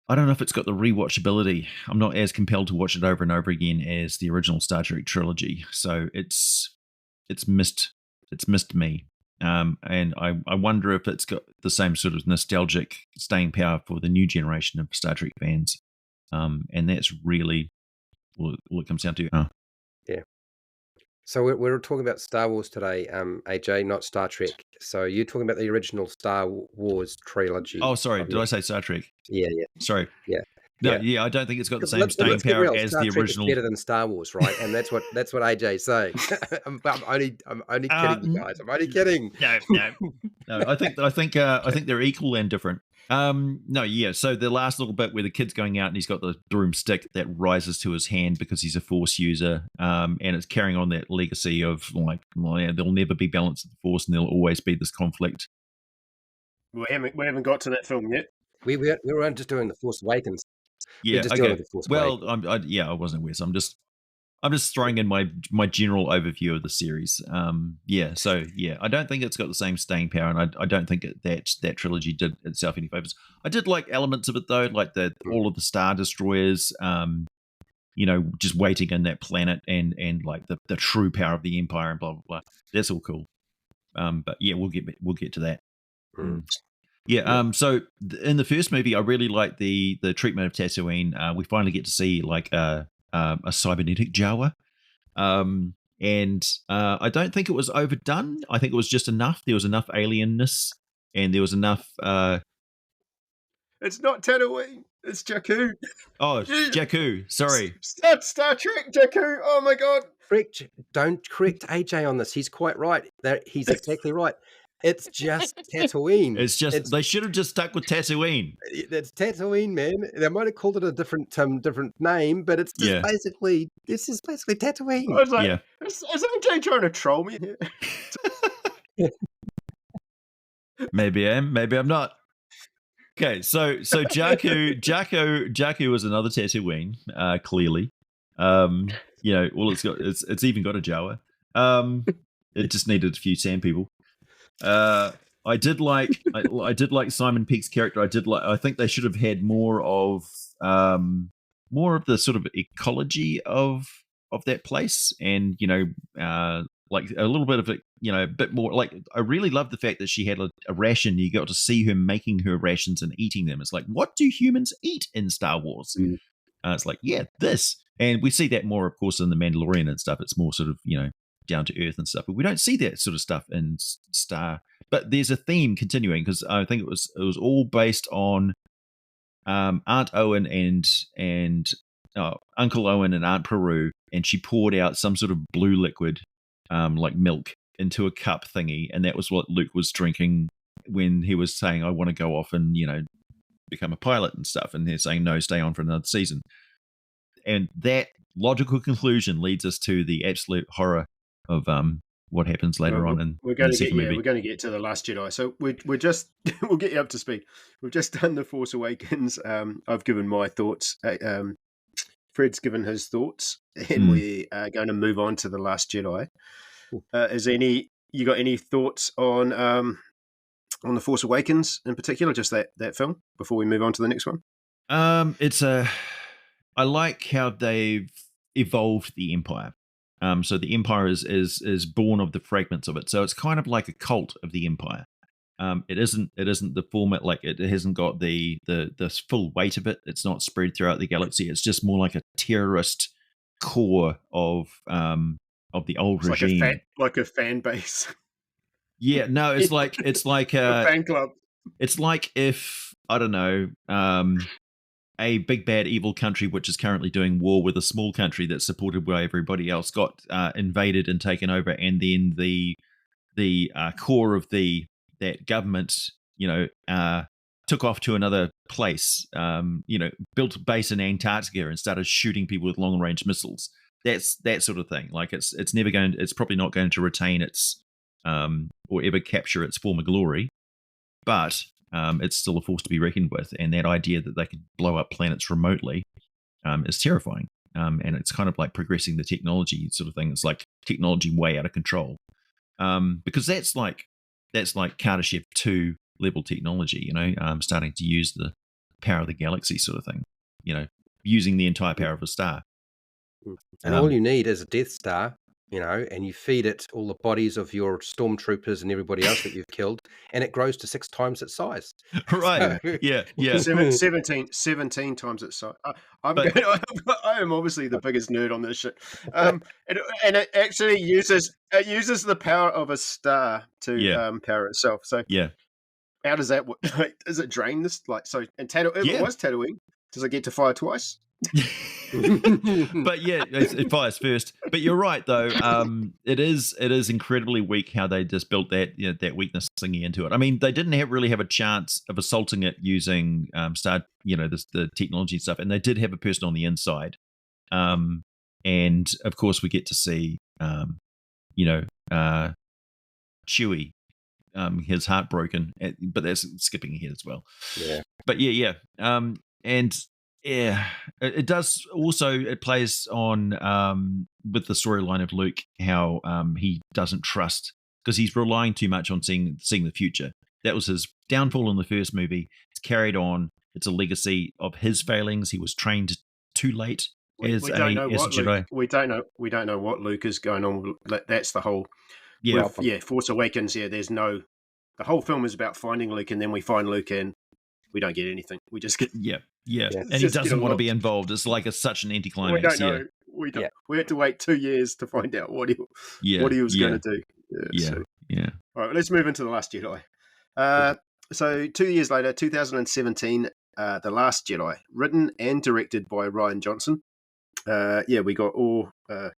I don't know if it's got the rewatchability. I'm not as compelled to watch it over and over again as the original Star Trek trilogy. So it's missed me. And I wonder if it's got the same sort of nostalgic staying power for the new generation of Star Trek fans. And that's really what it comes down to. Yeah. So we're talking about Star Wars today, AJ, not Star Trek. So you're talking about the original Star Wars trilogy. Oh, sorry. Did I say Star Trek? Yeah. Sorry. Yeah. No, yeah, I don't think it's got the same staying power as Star the Trek original. Is better than Star Wars, right? And that's what AJ's saying. I'm only kidding, you guys. I'm only kidding. No. I think they're equal and different. No, yeah. So the last little bit where the kid's going out and he's got the broomstick that rises to his hand because he's a Force user, and it's carrying on that legacy of like, well, yeah, there'll never be balance of the Force, and there'll always be this conflict. We haven't got to that film yet. We weren't just doing the Force Awakens. Yeah, okay. Well, I wasn't aware, so I'm just throwing in my general overview of the series. So I don't think it's got the same staying power, and I don't think that trilogy did itself any favors. I did like elements of it though, like all of the Star Destroyers, just waiting in that planet, and like the true power of the Empire and blah blah blah. That's all cool. But yeah, we'll get to that. Yeah. So in the first movie, I really liked the treatment of Tatooine. We finally get to see like a cybernetic Jawa, and I don't think it was overdone. I think it was just enough. There was enough alienness, and there was enough. It's not Tatooine. It's Jakku. Oh, Jakku. Sorry. Star Trek Jakku. Oh my god. Don't correct AJ on this. He's quite right. He's exactly right. It's just Tatooine. They should have just stuck with Tatooine. It's Tatooine, man. They might have called it a different name, but it's just basically Tatooine. I was like, is AJ trying to troll me here? Maybe I am. Maybe I'm not. Okay, so Jakku was another Tatooine, clearly. All it's even got a Jawa. It just needed a few sand people. I did like Simon Pegg's character. I think they should have had more of the sort of ecology of that place, and like a little bit of it, a bit more. Like, I really love the fact that she had a ration. You got to see her making her rations and eating them. It's like, what do humans eat in Star Wars? It's like, yeah, this. And we see that more, of course, in The Mandalorian and stuff. It's more sort of, down to earth and stuff. But we don't see that sort of stuff in Star. But there's a theme continuing, because I think it was all based on Aunt Owen and Uncle Owen and Aunt Peru, and she poured out some sort of blue liquid, like milk, into a cup thingy, and that was what Luke was drinking when he was saying, I want to go off and become a pilot and stuff, and they're saying, no, stay on for another season. And that logical conclusion leads us to the absolute horror of what happens later on in the second movie. We're going to get to The Last Jedi. So we're just we'll get you up to speed. We've just done The Force Awakens. I've given my thoughts. Fred's given his thoughts, and we are going to move on to The Last Jedi. You got any thoughts on The Force Awakens in particular, just that film, before we move on to the next one? I like how they've evolved the Empire. So the Empire is born of the fragments of it. So it's kind of like a cult of the Empire. It isn't the format, like it hasn't got the full weight of it. It's not spread throughout the galaxy. It's just more like a terrorist core of the old regime, like a fan base. Yeah, no, it's like a fan club. It's like if, I don't know, a big bad evil country which is currently doing war with a small country that's supported by everybody else got invaded and taken over, and then the core of that government, took off to another place, built a base in Antarctica and started shooting people with long range missiles. That's that sort of thing. Like it's probably not going to retain its or ever capture its former glory, but it's still a force to be reckoned with. And that idea that they could blow up planets remotely is terrifying. And it's kind of like progressing the technology sort of thing. It's like technology way out of control. Because that's like Kardashev 2 level technology, starting to use the power of the galaxy sort of thing, using the entire power of a star. And all you need is a Death Star, and you feed it all the bodies of your stormtroopers and everybody else that you've killed, and it grows to 6 times its size. Right. So, yeah. 17 times its size. I am obviously the biggest nerd on this shit. And it actually uses the power of a star to power itself. So yeah. How does that work? Does it drain this? If it was Tatooine, does it get to fire twice? But yeah, it fires first. But you're right, though. It is incredibly weak how they just built that weakness thingy into it. I mean, they didn't really have a chance of assaulting it using the technology stuff, and they did have a person on the inside. And of course, we get to see Chewie, his heart broken, but that's skipping ahead as well. Yeah. But yeah. And yeah, it does also, it plays on with the storyline of Luke, how he doesn't trust, because he's relying too much on seeing the future. That was his downfall in the first movie. It's carried on. It's a legacy of his failings. He was trained too late as a Jedi. We don't know what Luke is going on. That's the whole Force Awakens. Yeah, the whole film is about finding Luke, and then we find Luke and we don't get anything. We just get and he doesn't want to be involved. It's like such an anticlimax. We don't know. We don't. We had to wait 2 years to find out what he was going to do. All right, let's move into The Last Jedi. So 2 years later, 2017, The Last Jedi, written and directed by Rian Johnson. We got all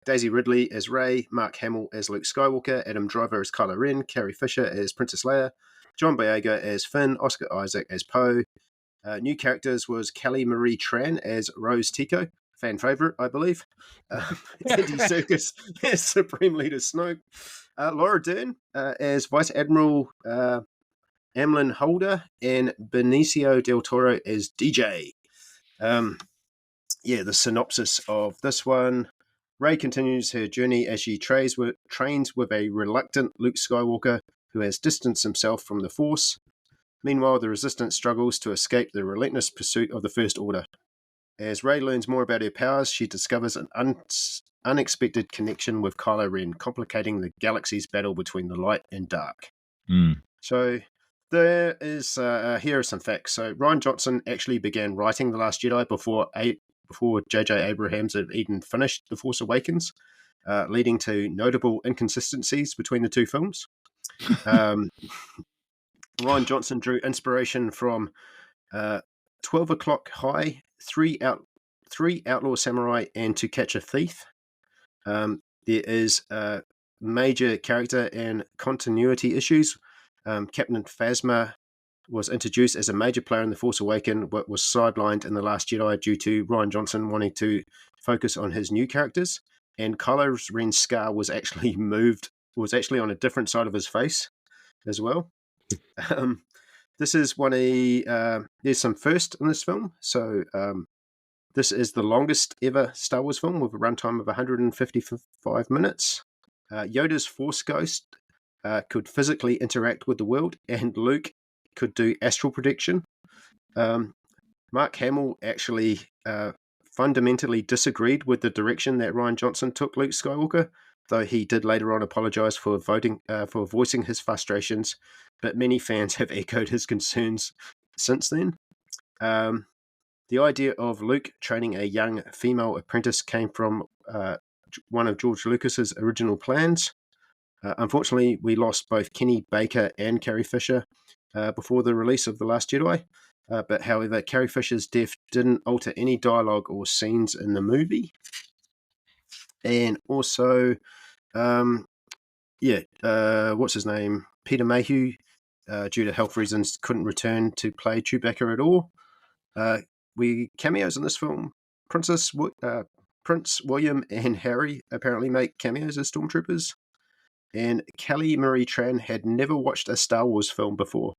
Daisy Ridley as Rey, Mark Hamill as Luke Skywalker, Adam Driver as Kylo Ren, Carrie Fisher as Princess Leia, John Boyega as Finn, Oscar Isaac as Poe. New characters was Kelly Marie Tran as Rose Tico, fan favorite, I believe. Andy Serkis as Supreme Leader Snoke. Laura Dern as Vice Admiral Amlin Holder, and Benicio del Toro as DJ. the synopsis of this one. Rey continues her journey as she trains with a reluctant Luke Skywalker who has distanced himself from the Force. Meanwhile, the Resistance struggles to escape the relentless pursuit of the First Order. As Rey learns more about her powers, she discovers an unexpected connection with Kylo Ren, complicating the galaxy's battle between the light and dark. So there is here are some facts. So Rian Johnson actually began writing The Last Jedi before J.J. Abrams had even finished The Force Awakens, leading to notable inconsistencies between the two films. Rian Johnson drew inspiration from 12 O'Clock High, Three Outlaw Samurai, and To Catch a Thief. There is major character and continuity issues. Captain Phasma was introduced as a major player in The Force Awakens, but was sidelined in The Last Jedi due to Rian Johnson wanting to focus on his new characters. And Kylo Ren's scar was actually on a different side of his face as well. This is there's some first in this film. So this is the longest ever Star Wars film with a runtime of 155 minutes. Yoda's Force Ghost could physically interact with the world, and Luke could do astral projection. Mark Hamill actually fundamentally disagreed with the direction that Rian Johnson took Luke Skywalker, though he did later on apologize for voicing his frustrations, but many fans have echoed his concerns since then. The idea of Luke training a young female apprentice came from one of George Lucas's original plans. Unfortunately, we lost both Kenny Baker and Carrie Fisher before the release of The Last Jedi. But however, Carrie Fisher's death didn't alter any dialogue or scenes in the movie. And also, what's his name? Peter Mayhew, due to health reasons, couldn't return to play Chewbacca at all. We cameos in this film. Prince William and Harry apparently make cameos as stormtroopers. And Kelly Marie Tran had never watched a Star Wars film before.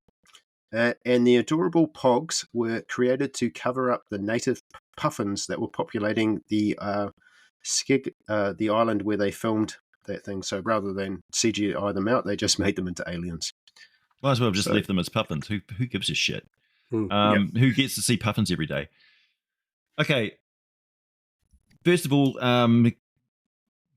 And the adorable Pogs were created to cover up the native puffins that were populating the island where they filmed that thing. So rather than CGI them out, they just made them into aliens. Might as well have just left them as puffins. Who gives a shit? Who gets to see puffins every day? Okay. First of all,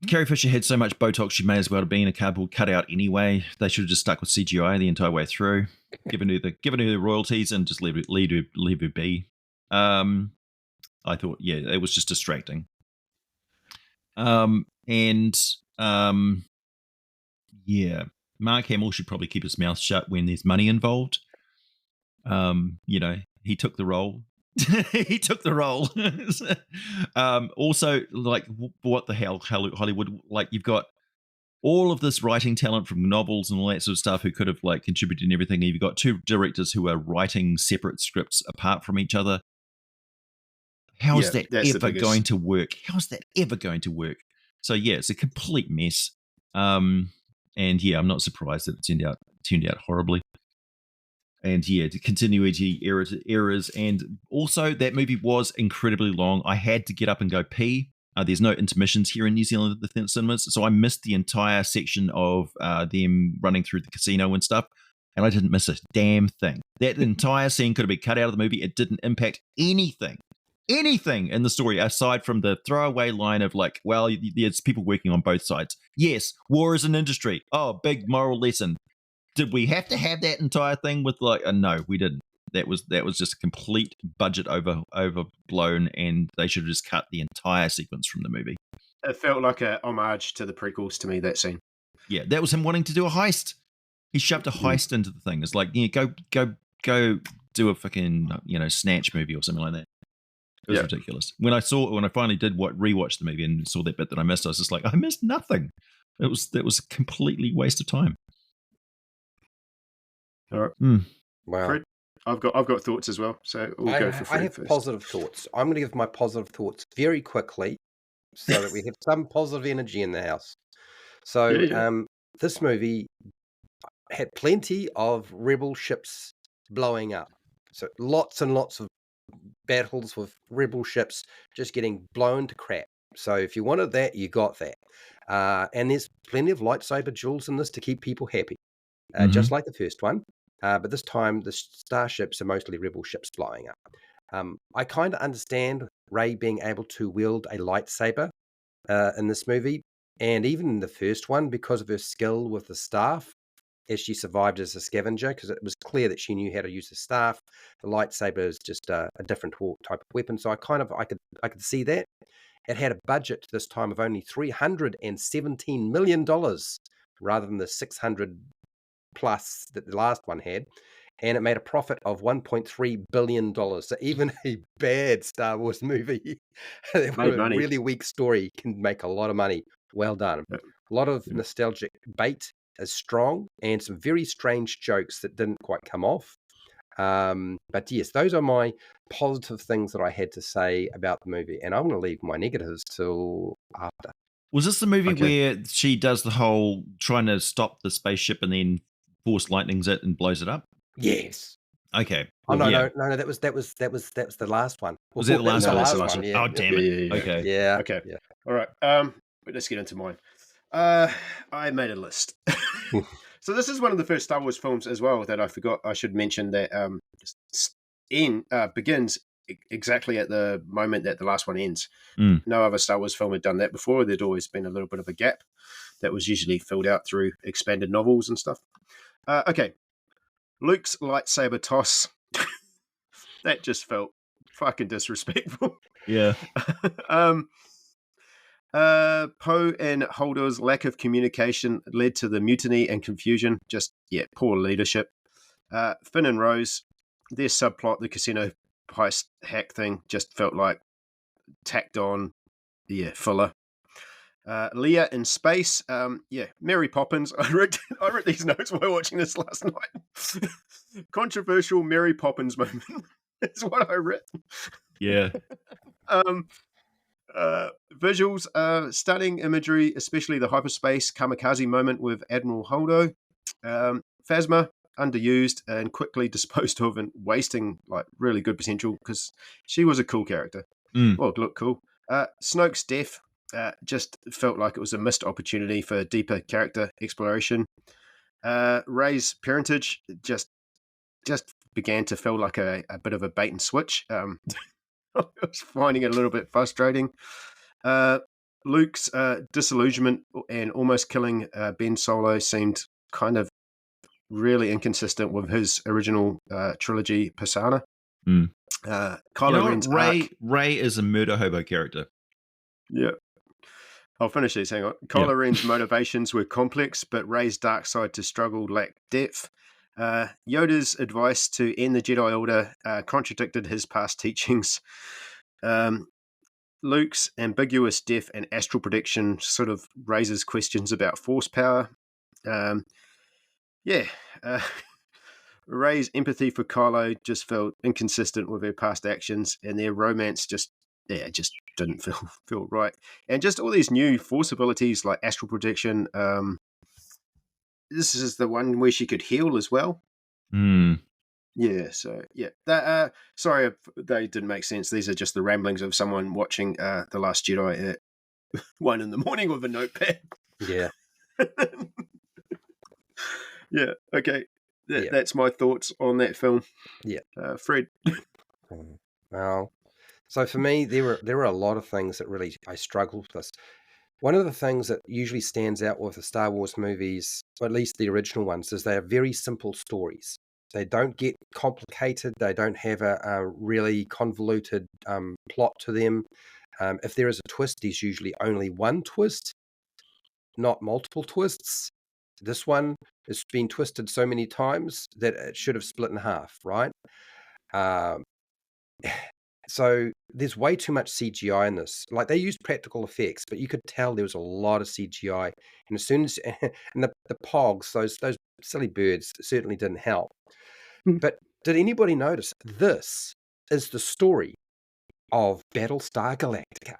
Carrie Fisher had so much Botox she may as well have been a cardboard cutout anyway. They should have just stuck with CGI the entire way through, given her the royalties and just leave her be. I thought, it was just distracting. Mark Hamill should probably keep his mouth shut when there's money involved. He took the role. He took the role. Also, like, what the hell, Hollywood? Like, you've got all of this writing talent from novels and all that sort of stuff who could have like contributed and everything. You've got two directors who are writing separate scripts apart from each other. How is that ever going to work? How's that ever going to work? So it's a complete mess. I'm not surprised that it turned out horribly. And the continuity errors, and also that movie was incredibly long. I had to get up and go pee. There's no intermissions here in New Zealand at the cinemas, so I missed the entire section of them running through the casino and stuff, and I didn't miss a damn thing. That entire scene could have been cut out of the movie. It didn't impact anything in the story aside from the throwaway line of like, well, there's people working on both sides. Yes, war is an industry. Oh, big moral lesson. Did we have to have that entire thing with like? No, we didn't. That was just a complete budget overblown, and they should have just cut the entire sequence from the movie. It felt like a homage to the prequels to me, that scene. Yeah, that was him wanting to do a heist. He shoved a heist into the thing. It's like, go do a fucking Snatch movie or something like that. It was ridiculous. When I finally did rewatch the movie and saw that bit that I missed, I was just like, I missed nothing. That was a completely waste of time. All right. Wow. Fred, I've got thoughts as well, so we'll go for Fred I have first. positive thoughts. I'm going to give my positive thoughts very quickly so that we have some positive energy in the house. So this movie had plenty of rebel ships blowing up. So lots and lots of battles with rebel ships just getting blown to crap. So if you wanted that, you got that. And there's plenty of lightsaber duels in this to keep people happy, just like the first one. But this time, the starships are mostly rebel ships flying up. I kind of understand Rey being able to wield a lightsaber in this movie, and even in the first one, because of her skill with the staff, as she survived as a scavenger, because it was clear that she knew how to use the staff. The lightsaber is just a different type of weapon, so I could see that. It had a budget this time of only $317 million rather than the 600 plus that the last one had. And it made a profit of $1.3 billion. So even a bad Star Wars movie with a really weak story can make a lot of money. Well done. A lot of nostalgic bait is strong and some very strange jokes that didn't quite come off. But yes, those are my positive things that I had to say about the movie. And I'm going to leave my negatives till after. Was this the movie where she does the whole trying to stop the spaceship and then force lightnings it and blows it up? Yes. Okay. Well, no. That was the last one. Was that the last one? That's the last one. Yeah. Oh, damn it. Okay. Yeah. Okay. Yeah. All right. Let's get into mine. I made a list. So this is one of the first Star Wars films as well that I forgot I should mention that begins exactly at the moment that the last one ends. No other Star Wars film had done that before. There'd always been a little bit of a gap that was usually filled out through expanded novels and stuff. Okay. Luke's lightsaber toss. That just felt fucking disrespectful. Yeah. Poe and Holdo's lack of communication led to the mutiny and confusion. Just, poor leadership. Finn and Rose, their subplot, the casino heist hack thing, just felt like tacked on, filler. Leia in space, Mary Poppins. I wrote these notes while watching this last night. Controversial Mary Poppins moment is what I read. Yeah. Visuals, stunning imagery, especially the hyperspace kamikaze moment with Admiral Holdo. Phasma, underused and quickly disposed of and wasting like really good potential because she was a cool character. Well, looked cool. Snoke's death just felt like it was a missed opportunity for deeper character exploration. Rey's parentage just began to feel like a bit of a bait and switch. I was finding it a little bit frustrating. Luke's disillusionment and almost killing Ben Solo seemed kind of really inconsistent with his original trilogy persona. Kylo Ren's Rey is a murder hobo character. Yeah. I'll finish these, hang on. Kylo Ren's motivations were complex, but Rey's dark side to struggle lacked depth. Yoda's advice to end the Jedi Order contradicted his past teachings. Luke's ambiguous death and astral prediction sort of raises questions about Force power. Rey's empathy for Kylo just felt inconsistent with her past actions, and their romance just didn't feel right. And just all these new Force abilities like astral projection. This is the one where she could heal as well. Yeah, so that sorry if they didn't make sense. These are just the ramblings of someone watching The Last Jedi at 1 a.m. with a notepad. Yeah. Yeah, okay. That's my thoughts on that film. Yeah. Fred. Well, so for me, there were a lot of things that really I struggled with this. One of the things that usually stands out with the Star Wars movies, or at least the original ones, is they are very simple stories. They don't get complicated. They don't have a really convoluted plot to them. If there is a twist, there's usually only one twist, not multiple twists. This one has been twisted so many times that it should have split in half, right? So there's way too much CGI in this. Like they used practical effects, but you could tell there was a lot of CGI. And as soon as and the pogs, those silly birds certainly didn't help. But did anybody notice this is the story of Battlestar Galactica?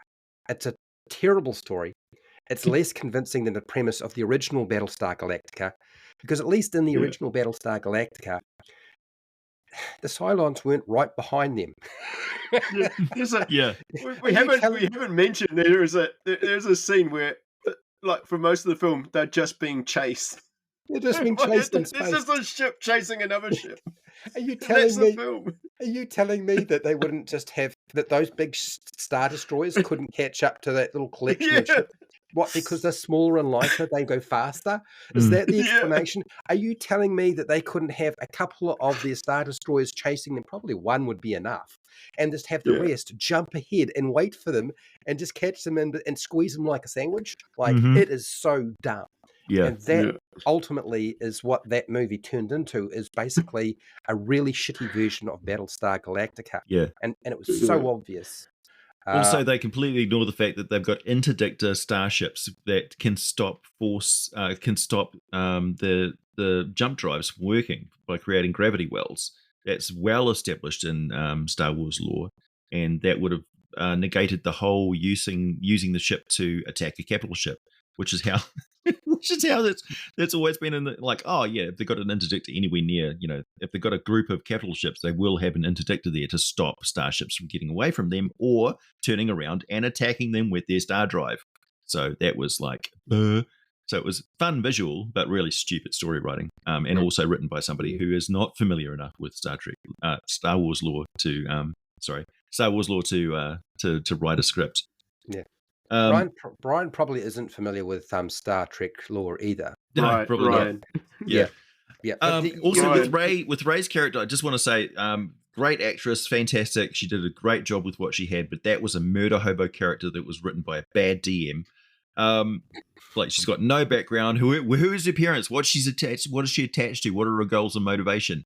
It's a terrible story. It's less convincing than the premise of the original Battlestar Galactica, because at least in the original Battlestar Galactica, the Cylons weren't right behind them. Yeah, Yeah. we haven't mentioned there's a scene where, like, for most of the film, they're just being chased. They're just being chased in space. It's just a ship chasing another ship. Are you That's telling the me? film. Are you telling me that they wouldn't just have that those big Star Destroyers couldn't catch up to that little collection of Yeah, ships? What? Because they're smaller and lighter, they go faster? Is that the yeah, explanation? Are you telling me that they couldn't have a couple of their Star Destroyers chasing them? Probably one would be enough, and just have the yeah. rest jump ahead and wait for them and just catch them and squeeze them like a sandwich? Like Mhm. it is so dumb. Yeah. And that Yeah. ultimately is what that movie turned into, is basically a really shitty version of Battlestar Galactica. Yeah. And it was so Yeah. obvious. Also, they completely ignore the fact that they've got interdictor starships that can stop the jump drives from working by creating gravity wells. That's well established in Star Wars lore, and that would have negated the whole using the ship to attack a capital ship, which is how that's always been in the, like, oh yeah, if they've got an interdictor anywhere near, if they've got a group of capital ships, they will have an interdictor there to stop starships from getting away from them or turning around and attacking them with their star drive. So that was like, so it was fun visual, but really stupid story writing, and also written by somebody who is not familiar enough with Star Wars lore to write a script. Yeah. Um, Brian probably isn't familiar with Star Trek lore either. no, Right, probably not. Ryan. Yeah. Yeah. Also, Ryan. with Ray's character, I just want to say, great actress, fantastic. She did a great job with what she had, but that was a murder hobo character that was written by a bad DM. Like, she's got no background. Who is her parents? What is she attached to? What are her goals and motivation?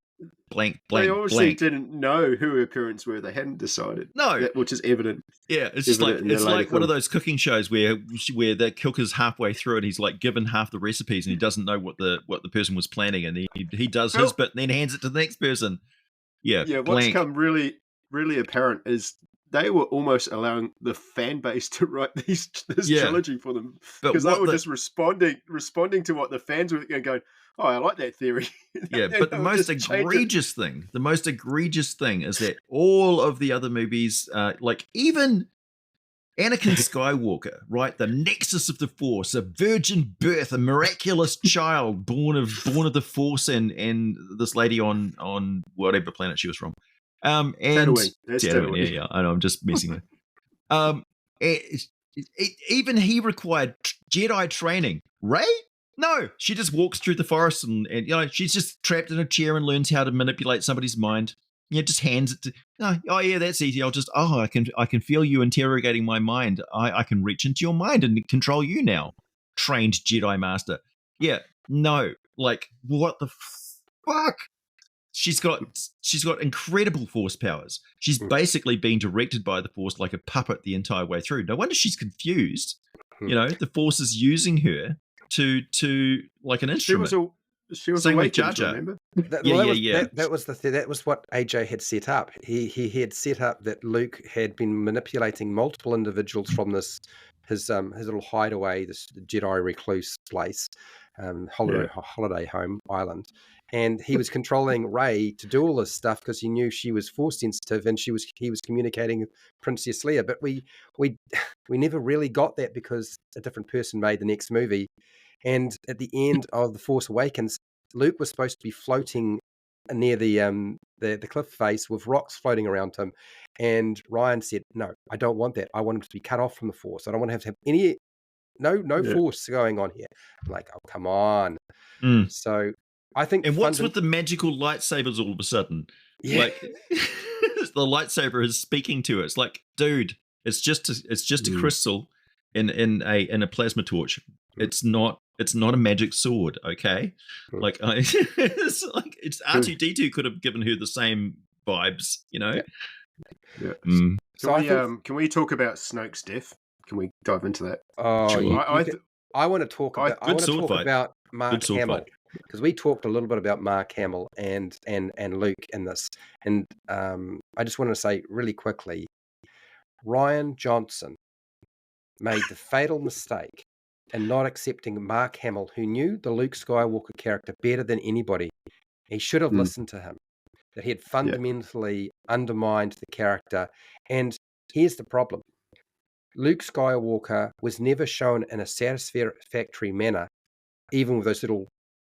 Blank. They obviously didn't know who her parents were. They hadn't decided. No, which is evident. Yeah, it's just like, Evident in the it's later like one of film. those cooking shows where the cook is halfway through and he's like given half the recipes and he doesn't know what the person was planning, and he does his bit and then hands it to the next person. Yeah, Yeah, what's blank. come really, really apparent is they were almost allowing the fan base to write this Yeah. trilogy for them, But because they what were the- just responding to what the fans were going, oh, I like that theory. Yeah, And but they the would most just change it. egregious thing is that all of the other movies, like even Anakin Skywalker, right, the nexus of the Force, a virgin birth, a miraculous child born of the Force, and this lady on whatever planet she was from, and Tatooine. That's Tatooine, Tatooine. yeah, I know, I'm just messing with it. Even he required Jedi training. Rey? No, she just walks through the forest and she's just trapped in a chair and learns how to manipulate somebody's mind. Just hands it to, oh yeah, that's easy. I can feel you interrogating my mind. I can reach into your mind and control you now. Trained Jedi Master. Yeah, no, like, what the fuck? She's got incredible Force powers. She's basically being directed by the Force like a puppet the entire way through. No wonder she's confused. The Force is using her to like an instrument. She was Same with Awakens, Jar Jar. remember? That was what AJ had set up. He had set up that Luke had been manipulating multiple individuals from his little hideaway, this Jedi recluse place, holiday home island, and he was controlling Rey to do all this stuff because he knew she was Force sensitive and he was communicating with Princess Leia. But we never really got that because a different person made the next movie. And at the end of The Force Awakens, Luke was supposed to be floating near the cliff face with rocks floating around him. And Ryan said, no, I don't want that. I want him to be cut off from the Force. I don't want to have any Force going on here. I'm like, oh, come on. So I think... And what's with the magical lightsabers all of a sudden? Yeah. Like, the lightsaber is speaking to us. Like, dude, it's just a crystal in a plasma torch. It's not a magic sword, okay? Like, it's R2-D2 could have given her the same vibes, Yeah. So can we talk about Snoke's death? Can we dive into that? Oh, sure. I want to talk about Mark Hamill, because we talked a little bit about Mark Hamill and Luke in this, and I just want to say really quickly, Rian Johnson made the fatal mistake in not accepting Mark Hamill, who knew the Luke Skywalker character better than anybody. He should have listened to him. that he had fundamentally undermined the character. And here's the problem. Luke Skywalker was never shown in a satisfactory manner, even with those little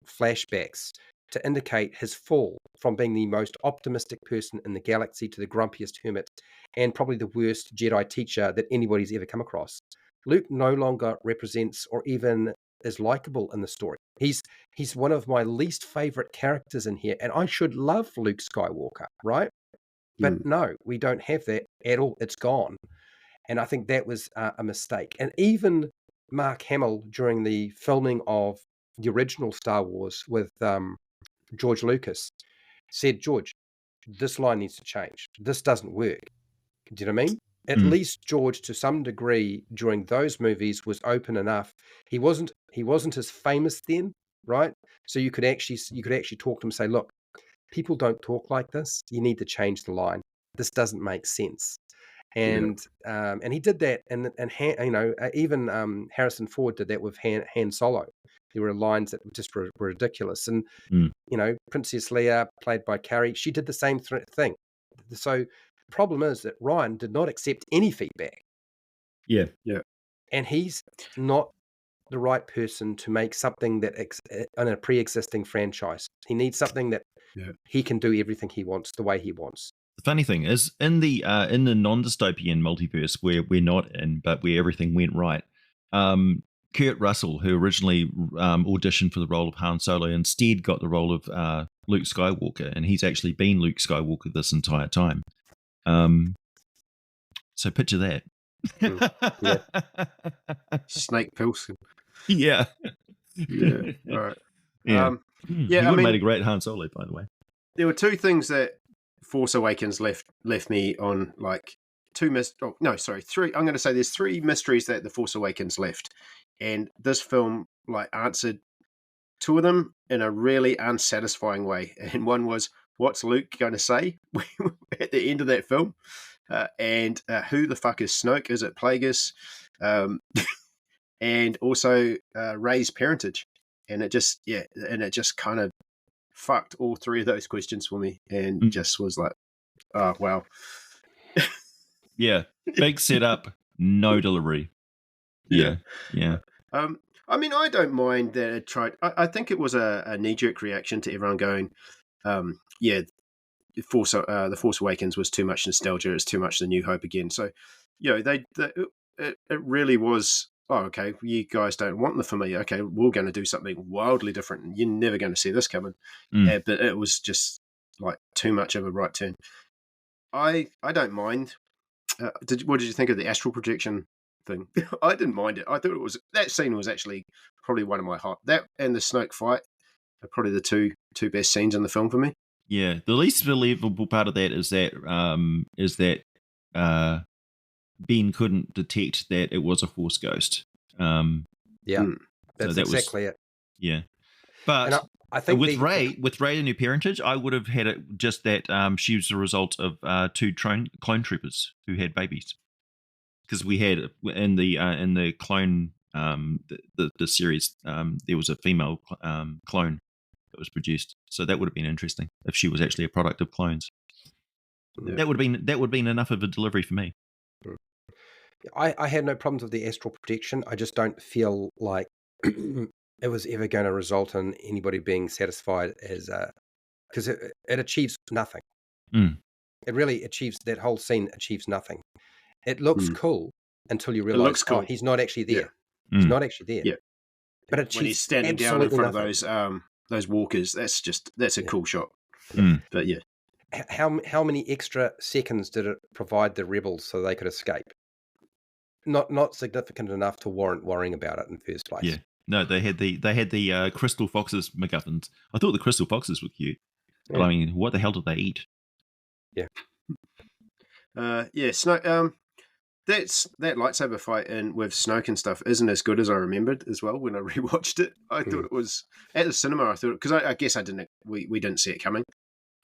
flashbacks, to indicate his fall from being the most optimistic person in the galaxy to the grumpiest hermit and probably the worst Jedi teacher that anybody's ever come across. Luke no longer represents or even is likable in the story. He's one of my least favorite characters in here, and I should love Luke Skywalker, right? But no, we don't have that at all. It's gone. And I think that was a mistake. And even Mark Hamill, during the filming of the original Star Wars with George Lucas, said, George, this line needs to change. This doesn't work. Do you know what I mean? At least George, to some degree, during those movies, was open enough. He wasn't as famous then, right? So you could actually talk to him and say, look, people don't talk like this. You need to change the line. This doesn't make sense. And he did that, and even Harrison Ford did that with Han Solo. There were lines that just were ridiculous, and Princess Leia, played by Carrie, she did the same thing. So the problem is that Ryan did not accept any feedback. Yeah. And he's not the right person to make something that on a pre-existing franchise. He needs something that he can do everything he wants the way he wants. The funny thing is, in the non-dystopian multiverse where we're not in, but where everything went right, Kurt Russell, who originally auditioned for the role of Han Solo, instead got the role of Luke Skywalker, and he's actually been Luke Skywalker this entire time. So picture that. Snake Pilsen. Yeah. All right. He would have made a great Han Solo, by the way. There were two things that Force Awakens left me on, like three. I'm going to say there's three mysteries that the Force Awakens left, and this film like answered two of them in a really unsatisfying way. And one was, what's Luke going to say at the end of that film? And who the fuck is Snoke? Is it Plagueis? And also Rey's parentage. And it just kind of fucked all three of those questions for me, and just was like, oh wow. Big setup, no delivery. Yeah. I mean, I don't mind that it tried. I think it was a knee-jerk reaction to everyone going, the Force Awakens was too much nostalgia. It's too much The New Hope again. So, it really was. Oh, okay. You guys don't want the familiar. Okay, we're going to do something wildly different, and you're never going to see this coming. But it was just like too much of a right turn. I don't mind. What did you think of the astral projection thing? I didn't mind it. I thought that scene was actually probably one of my that and the Snoke fight are probably the two best scenes in the film for me. Yeah, the least believable part of that is that Ben couldn't detect that it was a Force ghost. That's exactly it. Yeah, but I think with Rey and her parentage, I would have had it just that she was the result of two clone troopers who had babies. Because we had in the clone the series, there was a female clone that was produced, so that would have been interesting if she was actually a product of clones. Yeah. That would have been enough of a delivery for me. I had no problems with the astral projection. I just don't feel like it was ever going to result in anybody being satisfied because it achieves nothing. It really achieves, that whole scene achieves nothing. It looks cool until you realize, cool. He's not actually there. He's not actually there. Yeah. But it when he's standing down in front of those walkers, that's a cool shot. But yeah. How many extra seconds did it provide the rebels so they could escape? Not significant enough to warrant worrying about it in the first place. Yeah. No, they had the Crystal Foxes MacGuffins. I thought the Crystal Foxes were cute. But I mean, what the hell did they eat? Yeah. Snoke. That lightsaber fight with Snoke and stuff isn't as good as I remembered as well when I rewatched it. I thought it was at the cinema. I thought, because I guess we didn't see it coming,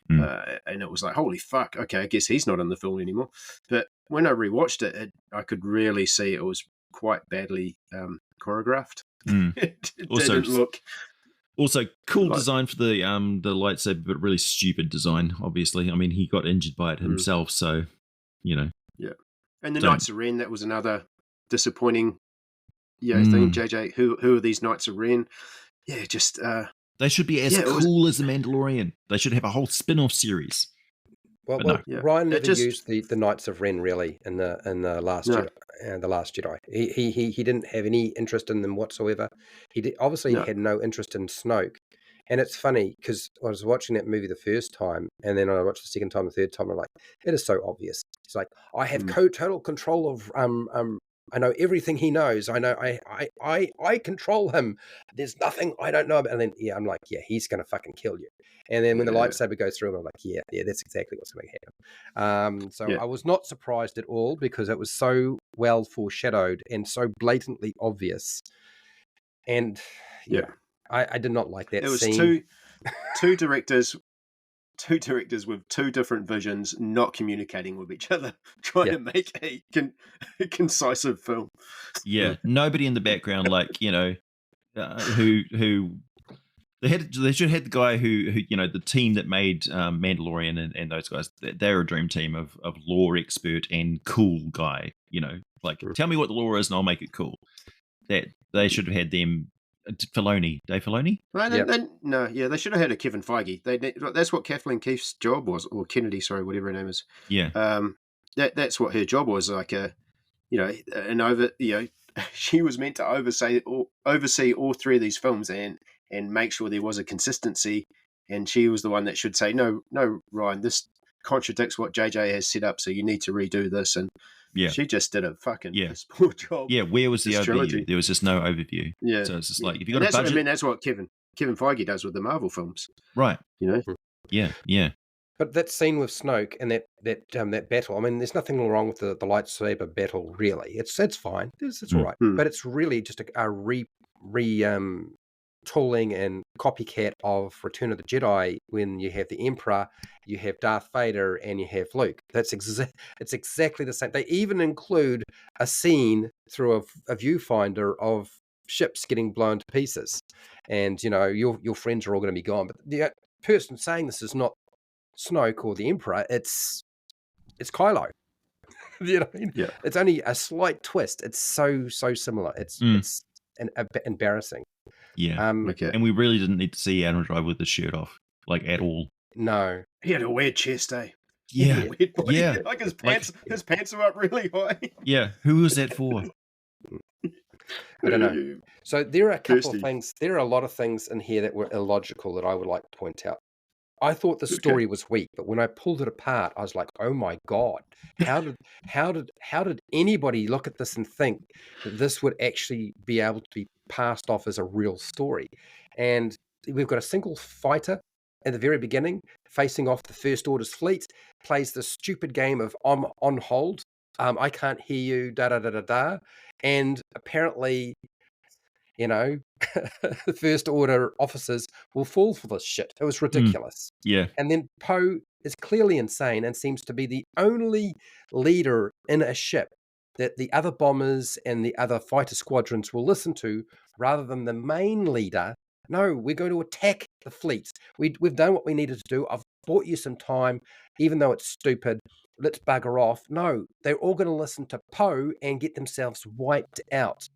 and it was like, holy fuck. Okay, I guess he's not in the film anymore. But when I rewatched it, I could really see it was quite badly choreographed. It also, didn't look Also, cool Like- design for the lightsaber, but really stupid design. Obviously, I mean, he got injured by it himself, so you know. Yeah, and the Don't- Knights of Ren, that was another disappointing. Yeah, thing. JJ, who are these Knights of Ren? Yeah, just they should be as Yeah, it was- cool as the Mandalorian. They should have a whole spin-off series. Well, But no. Yeah. Ryan It never just- used the Knights of Ren really in the last No. Jedi, the Last Jedi. He didn't have any interest in them whatsoever. Obviously No. had no interest in Snoke. And it's funny because I was watching that movie the first time, and then I watched the second time, the third time. I'm like, it is so obvious. It's like I have total control of I know everything he knows. I know I control him. There's nothing I don't know about. And then I'm like, he's gonna fucking kill you. And then when the lightsaber goes through, I'm like, yeah, that's exactly what's going to happen. So I was not surprised at all because it was so well foreshadowed and so blatantly obvious. And I did not like that It was scene. two directors with two different visions, not communicating with each other, trying to make a concisive film. Yeah, nobody in the background, like who they should have the guy who the team that made Mandalorian and those guys. They're a dream team of lore expert and cool guy. Tell me what the lore is and I'll make it cool. That they should have had them. Filoni, Dave Filoni. They should have had a Kevin Feige. That's what Kathleen Keith's job was, or Kennedy, sorry, whatever her name is. Yeah. That's what her job was. She was meant to oversee all three of these films and make sure there was a consistency. And she was the one that should say, no, Ryan, this contradicts what JJ has set up, so you need to redo this. And she just did a fucking piss poor job. Yeah, where was the overview? Trilogy. There was just no overview. Yeah. So it's just like, if you got a budget... I mean, that's what Kevin Feige does with the Marvel films. Right. Yeah. But that scene with Snoke and that battle, I mean, there's nothing wrong with the lightsaber battle, really. It's fine. It's all right. But it's really just a tooling and copycat of Return of the Jedi when you have the Emperor, you have Darth Vader, and you have Luke. It's exactly the same. They even include a scene through a viewfinder of ships getting blown to pieces. And, your friends are all going to be gone. But the person saying this is not Snoke or the Emperor, it's Kylo. You know what I mean? Yeah. It's only a slight twist. It's so similar. It's a bit embarrassing. Yeah. Okay. And we really didn't need to see Adam Driver with the shirt off, like, at all. No. He had a weird chest, eh? Yeah. Yeah. Like his pants are up really high. Yeah. Who was that for? I don't know. So there are a couple of things. There are a lot of things in here that were illogical that I would like to point out. I thought the story was weak, but when I pulled it apart, I was like, "Oh my god! How did anybody look at this and think that this would actually be able to be passed off as a real story?" And we've got a single fighter at the very beginning facing off the First Order's fleet, plays the stupid game of on hold. I can't hear you. Da da da da da. And apparently, the First Order officers will fall for this shit. It was ridiculous. Yeah. And then Poe is clearly insane and seems to be the only leader in a ship that the other bombers and the other fighter squadrons will listen to rather than the main leader. No, we're going to attack the fleet. We've done what we needed to do. I've bought you some time, even though it's stupid. Let's bugger off. No, they're all going to listen to Poe and get themselves wiped out.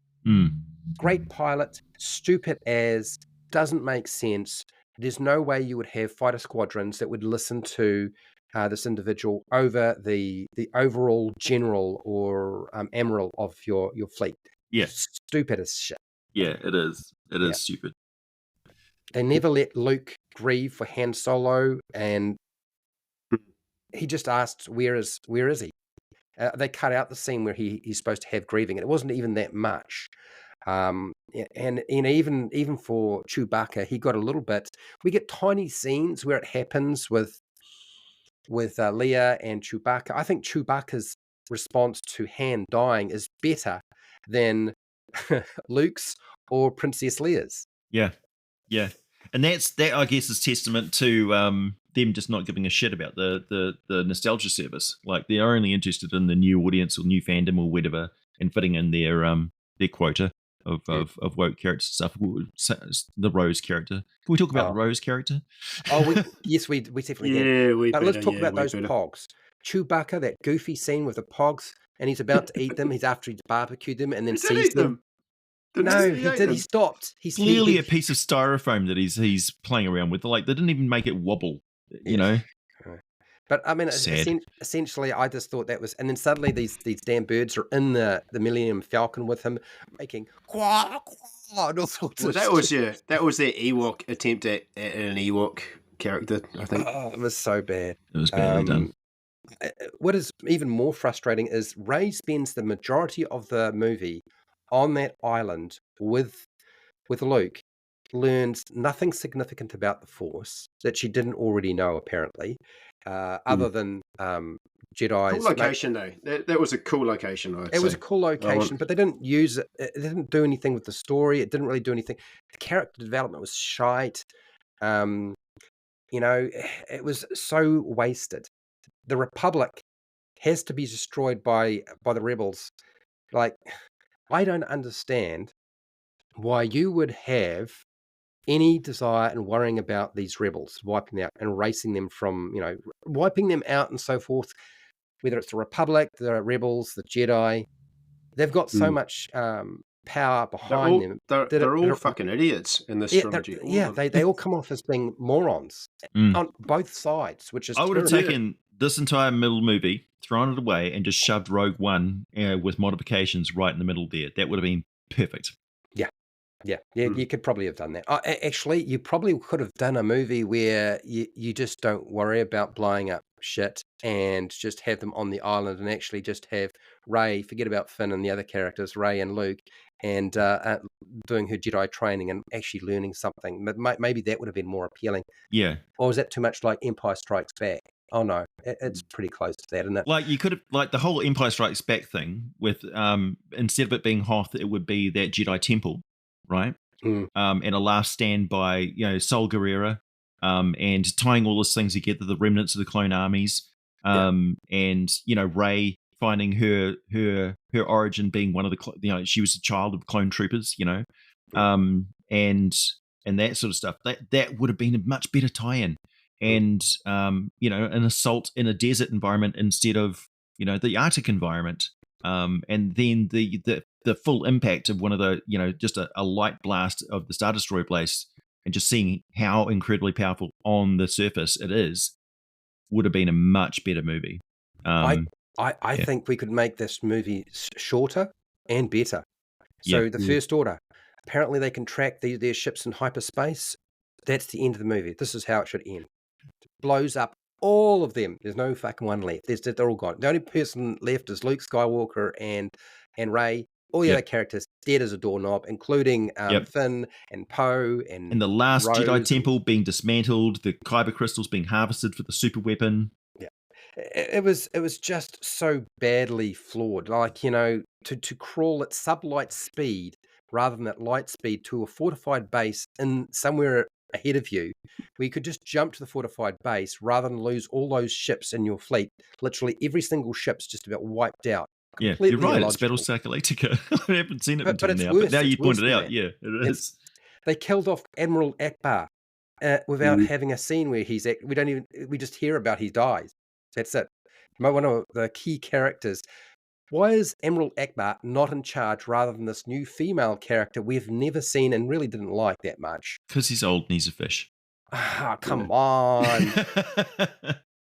Great pilot, stupid as, doesn't make sense. There's no way you would have fighter squadrons that would listen to this individual over the overall general or admiral of your fleet. Yeah. Stupid as shit. Yeah, it is. It is stupid. They never let Luke grieve for Han Solo, and he just asked, where is he? They cut out the scene where he's supposed to have grieving, and it wasn't even that much. And even for Chewbacca, he got a little bit. We get tiny scenes where it happens with Leia and Chewbacca. I think Chewbacca's response to Han dying is better than Luke's or Princess Leia's. Yeah. And that I guess is testament to them just not giving a shit about the nostalgia service. Like, they're only interested in the new audience or new fandom or whatever and fitting in their quota. of woke characters and stuff. The Rose character. Can we talk about the Rose character? Yes, we definitely can. Yeah, But let's talk about those pogs. Chewbacca, that goofy scene with the pogs, and he's about to eat them. He's after he's barbecued them and then sees them. No, he did. He stopped. He's clearly a piece of styrofoam that he's playing around with. Like, they didn't even make it wobble. You know. But I mean, essentially, I just thought that was, and then suddenly these damn birds are in the Millennium Falcon with him, making quack, quack, and all sorts of that was their Ewok attempt at an Ewok character, I think. Oh, it was so bad. It was badly done. What is even more frustrating is Rey spends the majority of the movie on that island with Luke, learns nothing significant about the Force that she didn't already know, apparently. Other than Jedi's. Cool location, though. That was a cool location. It was a cool location, but they didn't use it. It didn't do anything with the story. It didn't really do anything. The character development was shite. You know, it was so wasted. The Republic has to be destroyed by the rebels. Like, I don't understand why you would have any desire and worrying about these rebels, wiping out and erasing them from, you know, wiping them out and so forth, whether it's the Republic, the rebels, the Jedi. They've got so much power behind them. They're all fucking idiots in this trilogy. They all come off as being morons on both sides, which is I would have taken this entire middle movie, thrown it away, and just shoved Rogue One with modifications right in the middle there. That would have been perfect. Yeah, you could probably have done that. Actually, you probably could have done a movie where you just don't worry about blowing up shit and just have them on the island and actually just have Rey, forget about Finn and the other characters, Rey and Luke, and doing her Jedi training and actually learning something. Maybe that would have been more appealing. Yeah. Or was that too much like Empire Strikes Back? Oh no, it's pretty close to that, isn't it? Like, you could have, like, the whole Empire Strikes Back thing with instead of it being Hoth, it would be that Jedi temple. Right, and a last stand by, you know, Sol Guerrera, and tying all these things together, the remnants of the clone armies, and, you know, Rey finding her origin being one of the, you know, she was a child of clone troopers, you know, and that sort of stuff. That would have been a much better tie-in, and you know, an assault in a desert environment instead of, you know, the Arctic environment, and then the full impact of one of the, you know, just a light blast of the Star Destroyer blast, and just seeing how incredibly powerful on the surface it is, would have been a much better movie. I think we could make this movie shorter and better. So the First Order, apparently they can track their ships in hyperspace. That's the end of the movie. This is how it should end. Blows up all of them. There's no fucking one left. They're all gone. The only person left is Luke Skywalker and Rey. All the other characters dead as a doorknob, including Finn and Poe and the last Rose Jedi temple being dismantled, the kyber crystals being harvested for the super weapon. Yeah, it was just so badly flawed. Like, you know, to crawl at sublight speed rather than at light speed to a fortified base in somewhere ahead of you, where you could just jump to the fortified base rather than lose all those ships in your fleet. Literally every single ship's just about wiped out. Yeah, you're right. Illogical. It's Battlestar Galactica. I haven't seen it until now, but now you pointed out, it is. They killed off Admiral Akbar without having a scene where we just hear about he dies. That's it. One of the key characters. Why is Admiral Akbar not in charge rather than this new female character we've never seen and really didn't like that much? Because he's old and he's a fish. Ah, come on.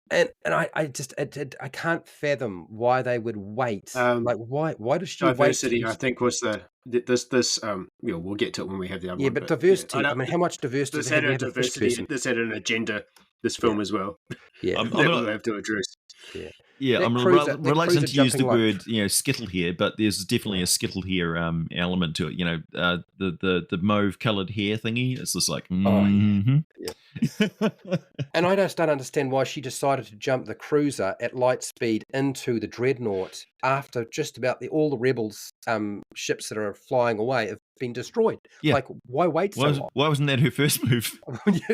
And I can't fathom why they would wait. Like, why does she diversity, wait? I think, was this we'll get to it when we have the other one. But diversity. I mean, how much diversity? This had a diversity. This had an agenda. This film as well. Yeah, we'll have to address. Yeah, I'm reluctant to use the word, you know, skittle here, but there's definitely a skittle here element to it. You know, the mauve coloured hair thingy. It's just like, And I just don't understand why she decided to jump the cruiser at light speed into the dreadnought after just about all the rebels ships that are flying away have been destroyed. Yeah. Like, why wait so long? Why wasn't that her first move?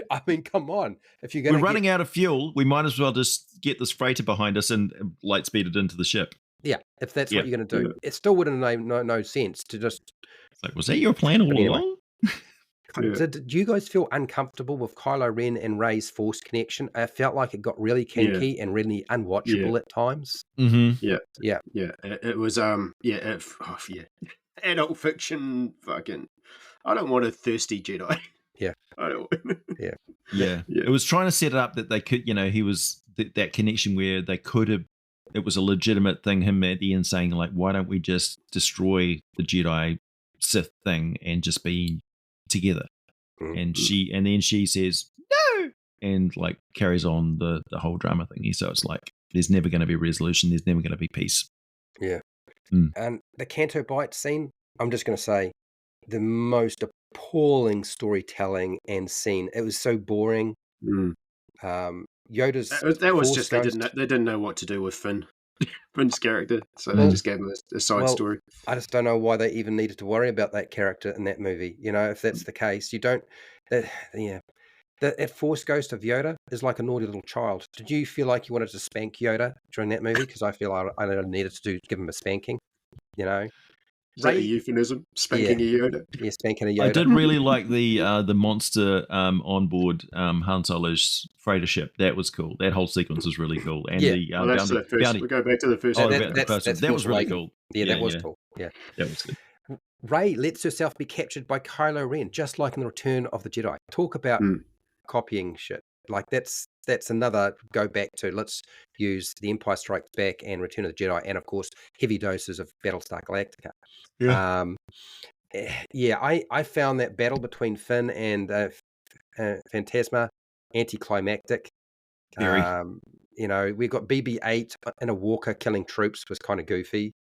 I mean, come on. If you're going, we're running out of fuel, we might as well just get this freighter behind us and light speed it into the ship. Yeah, if that's what you're going to do, it still wouldn't make no sense to just Like, was that your plan all Anyway. along? Yeah. Did you guys feel uncomfortable with Kylo Ren and Rey's Force connection? I felt like it got really kinky and really unwatchable at times. Mm-hmm. Yeah. It was adult fiction. Fucking, I don't want a thirsty Jedi. Yeah. I don't. Yeah. It was trying to set it up that they could, he was that connection where they could have. It was a legitimate thing. Him at the end saying like, "Why don't we just destroy the Jedi Sith thing and just be together?" And then she says no, and like carries on the whole drama thingy. So it's like there's never going to be resolution. There's never going to be peace. Yeah. And the Canto Bight scene, I'm just going to say, the most appalling storytelling and scene. It was so boring. Yoda's that was Force just Ghost, they didn't know what to do with Finn's character, so they just gave him a side story. I just don't know why they even needed to worry about that character in that movie. If that's the case, you don't. That Force Ghost of Yoda is like a naughty little child. Did you feel like you wanted to spank Yoda during that movie? Because I feel I needed to give him a spanking. Is that a euphemism? Spanking a Yoda? Yeah, spanking a Yoda. I did really like the monster on board Han Solo's freighter ship. That was cool. That whole sequence was really cool. And the that's the first. bounty. We go back to the first. That was really cool. Yeah, that was cool. Yeah, that was good. Rey lets herself be captured by Kylo Ren, just like in the Return of the Jedi. Talk about copying shit. Like that's another go back to. Let's use The Empire Strikes Back and Return of the Jedi, and of course heavy doses of Battlestar Galactica. I found that battle between Finn and Phantasma anticlimactic. Very. We got BB-8 in a walker killing troops was kind of goofy.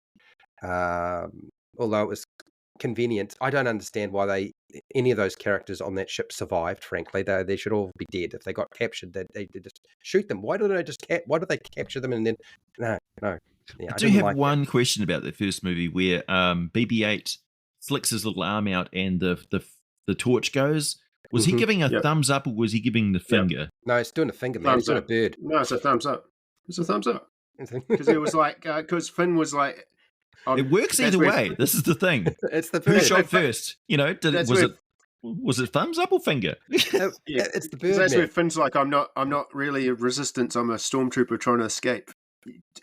Although it was convenient, I don't understand why any of those characters on that ship survived. Frankly, they should all be dead. If they got captured, they just shoot them. Why do they capture them and then no? Yeah, I do have one question about the first movie where BB-8 flicks his little arm out and the torch goes. Was he giving a thumbs up or was he giving the finger? No, it's doing a finger, man. It's doing a bird. No, it's a thumbs up. It's a thumbs up. Because it was like, because Finn was like, it works either way. This is the thing. It's the bird. Who shot first? Was it thumbs up or finger? It's the bird. That's where Finn's like, I'm not really a resistance. I'm a stormtrooper trying to escape.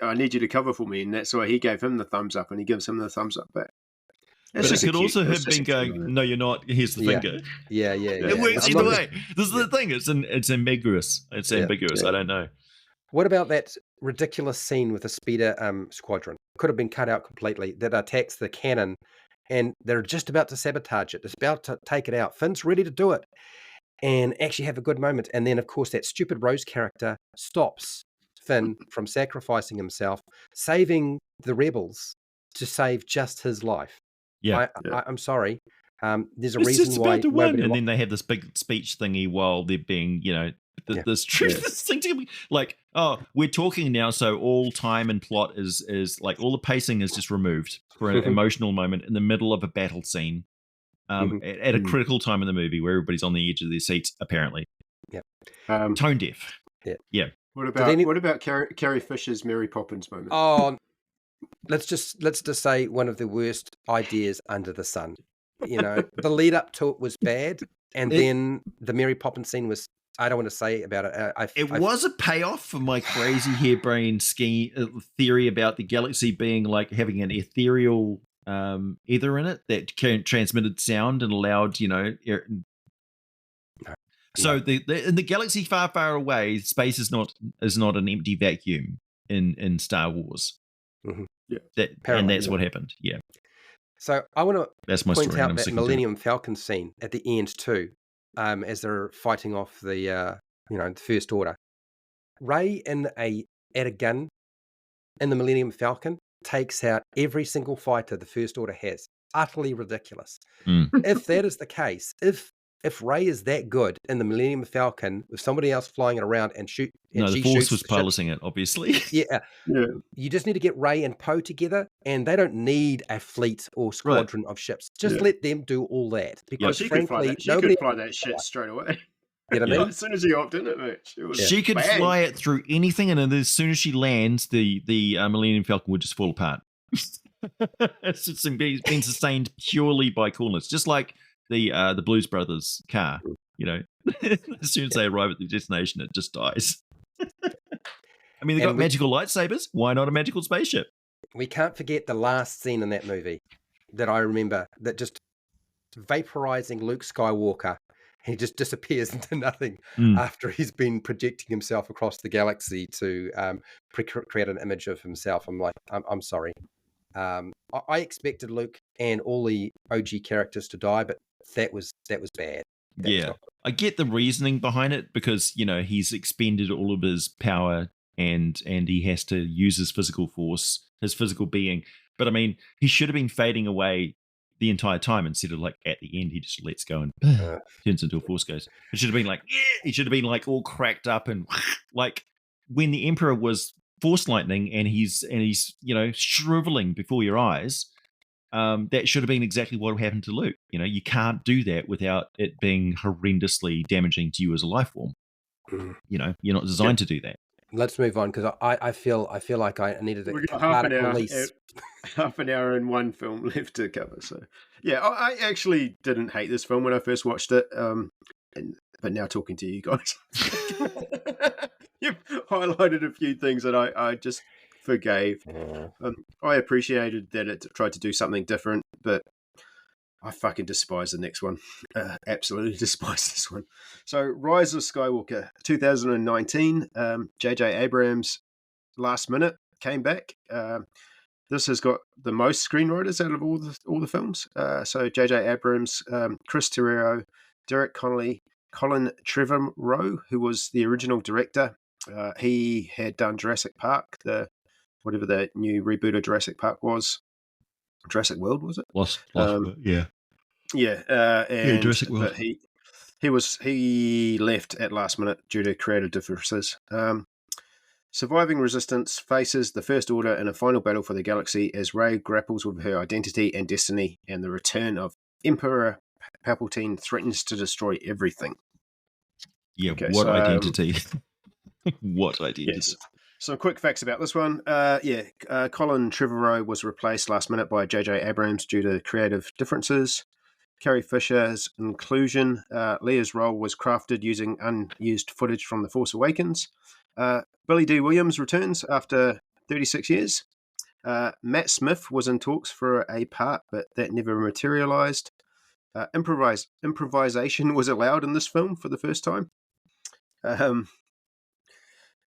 I need you to cover for me, and that's why he gave him the thumbs up, and he gives him the thumbs up back. But it could also have been going, no, you're not. Here's the finger. Yeah. It works either way. This is the thing. It's ambiguous. It's ambiguous. I don't know. What about that ridiculous scene with the speeder squadron? Could have been cut out completely. That attacks the cannon, and they're just about to sabotage it. It's about to take it out. Finn's ready to do it, and actually have a good moment. And then, of course, that stupid Rose character stops Finn from sacrificing himself, saving the rebels to save just his life. Yeah, I'm sorry. There's a it's reason just why. About to win. And then they have this big speech thingy while they're being, this truth. This thing to be like, oh, we're talking now, so all time and plot is like all the pacing is just removed for an emotional moment in the middle of a battle scene, at a critical time in the movie where everybody's on the edge of their seats, apparently. Yeah. Tone deaf. Yeah. What about Carrie Fisher's Mary Poppins moment? Oh, let's just say one of the worst ideas under the sun. The lead up to it was bad, and then the Mary Poppins scene was. I don't want to say about it. It was a payoff for my crazy harebrained theory about the galaxy being like having an ethereal ether in it that transmitted sound and allowed, air. So in the galaxy far, far away, space is not an empty vacuum in Star Wars. And that's what happened. Yeah. So I want to point story, out that Millennium Falcon scene at the end too. As they're fighting off the First Order, Rey at a gun in the Millennium Falcon takes out every single fighter the First Order has. Utterly ridiculous. If that is the case, if Rey is that good in the Millennium Falcon with somebody else flying it around and shoot, and the Force was piloting it, obviously. Yeah. You just need to get Rey and Poe together, and they don't need a fleet or squadron of ships. Just let them do all that, because frankly, nobody could fly that shit straight away. You know what I mean? As soon as he hopped in it, mate, she could fly it through anything, and then as soon as she lands, the Millennium Falcon would just fall apart. It's just been sustained purely by coolness, just like the Blues Brothers car. You know, as soon as they arrive at the destination, it just dies. I mean, they got magical lightsabers. Why not a magical spaceship? We can't forget the last scene in that movie that I remember, that just vaporizing Luke Skywalker. He just disappears into nothing after he's been projecting himself across the galaxy to create an image of himself. I'm like, I'm sorry. I expected Luke and all the OG characters to die, but that was bad. I get the reasoning behind it, because he's expended all of his power and he has to use his physical force, his physical being. But I mean, he should have been fading away the entire time, instead of like at the end he just lets go and turns into a Force ghost. It should have been like, he should have been like all cracked up and like when the Emperor was force lightning and he's shriveling before your eyes. That should have been exactly what happened to Luke. You can't do that without it being horrendously damaging to you as a life form. You're not designed to do that. Let's move on, because I feel like I needed a cathartic release. Half an hour and one film left to cover. So yeah, I actually didn't hate this film when I first watched it. But now talking to you guys, you've highlighted a few things that I just forgave. I appreciated that it tried to do something different, but I fucking despise the next one. Absolutely despise this one. So, Rise of Skywalker, 2019. J.J. Abrams, last minute, came back. This has got the most screenwriters out of all the films. So, J.J. Abrams, Chris Terrio, Derek Connolly, Colin Trevorrow, who was the original director. He had done Jurassic Park, whatever the new reboot of Jurassic Park was. Jurassic World, was it? Lost World, yeah. Yeah, and Jurassic World. But he left at last minute due to creative differences. Surviving Resistance faces the First Order in a final battle for the galaxy as Rey grapples with her identity and destiny, and the return of Emperor Palpatine threatens to destroy everything. Yeah, okay, what identity? What identity? Yes. Some quick facts about this one. Colin Trevorrow was replaced last minute by J.J. Abrams due to creative differences. Carrie Fisher's inclusion. Leah's role was crafted using unused footage from The Force Awakens. Billy D. Williams returns after 36 years. Matt Smith was in talks for a part, but that never materialized. Improvisation was allowed in this film for the first time.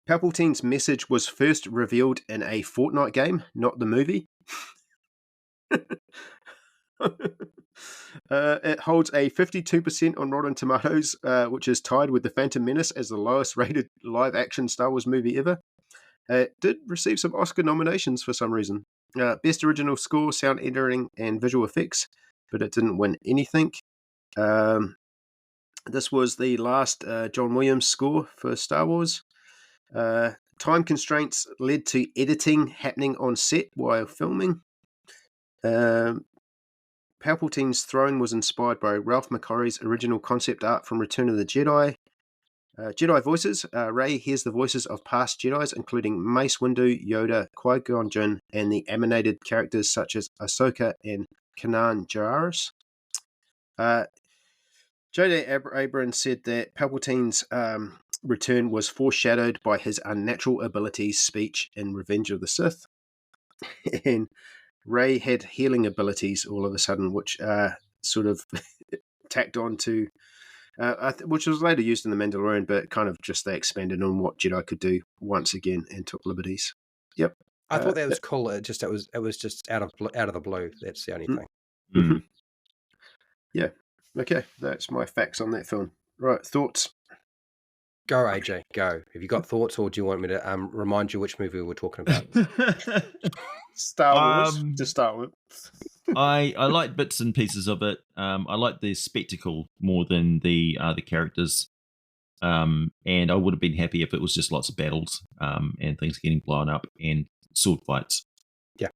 Palpatine's message was first revealed in a Fortnite game, not the movie. It holds a 52% on Rotten Tomatoes, which is tied with The Phantom Menace as the lowest rated live-action Star Wars movie ever. It did receive some Oscar nominations for some reason. Best Original Score, Sound Editing, and Visual Effects, but it didn't win anything. This was the last John Williams score for Star Wars. Time constraints led to editing happening on set while filming. Palpatine's throne was inspired by Ralph McQuarrie's original concept art from Return of the Jedi. Jedi voices. Rey hears the voices of past Jedis, including Mace Windu, Yoda, Qui-Gon Jinn, and the animated characters such as Ahsoka and Kanan Jarrus. J.J. Abrams said that Palpatine's return was foreshadowed by his unnatural abilities speech in Revenge of the Sith. And Rey had healing abilities all of a sudden, which sort of tacked on to, which was later used in The Mandalorian, but kind of just they expanded on what Jedi could do once again and took liberties. Yep. I thought that was cool. It was just out of the blue. That's the only thing. Mm-hmm. Yeah. Okay. That's my facts on that film. Right. Thoughts? Go, AJ. Go. Have you got thoughts, or do you want me to remind you which movie we're talking about? Star Wars, to start with. I like bits and pieces of it. I like the spectacle more than the characters. And I would have been happy if it was just lots of battles and things getting blown up and sword fights. Yeah.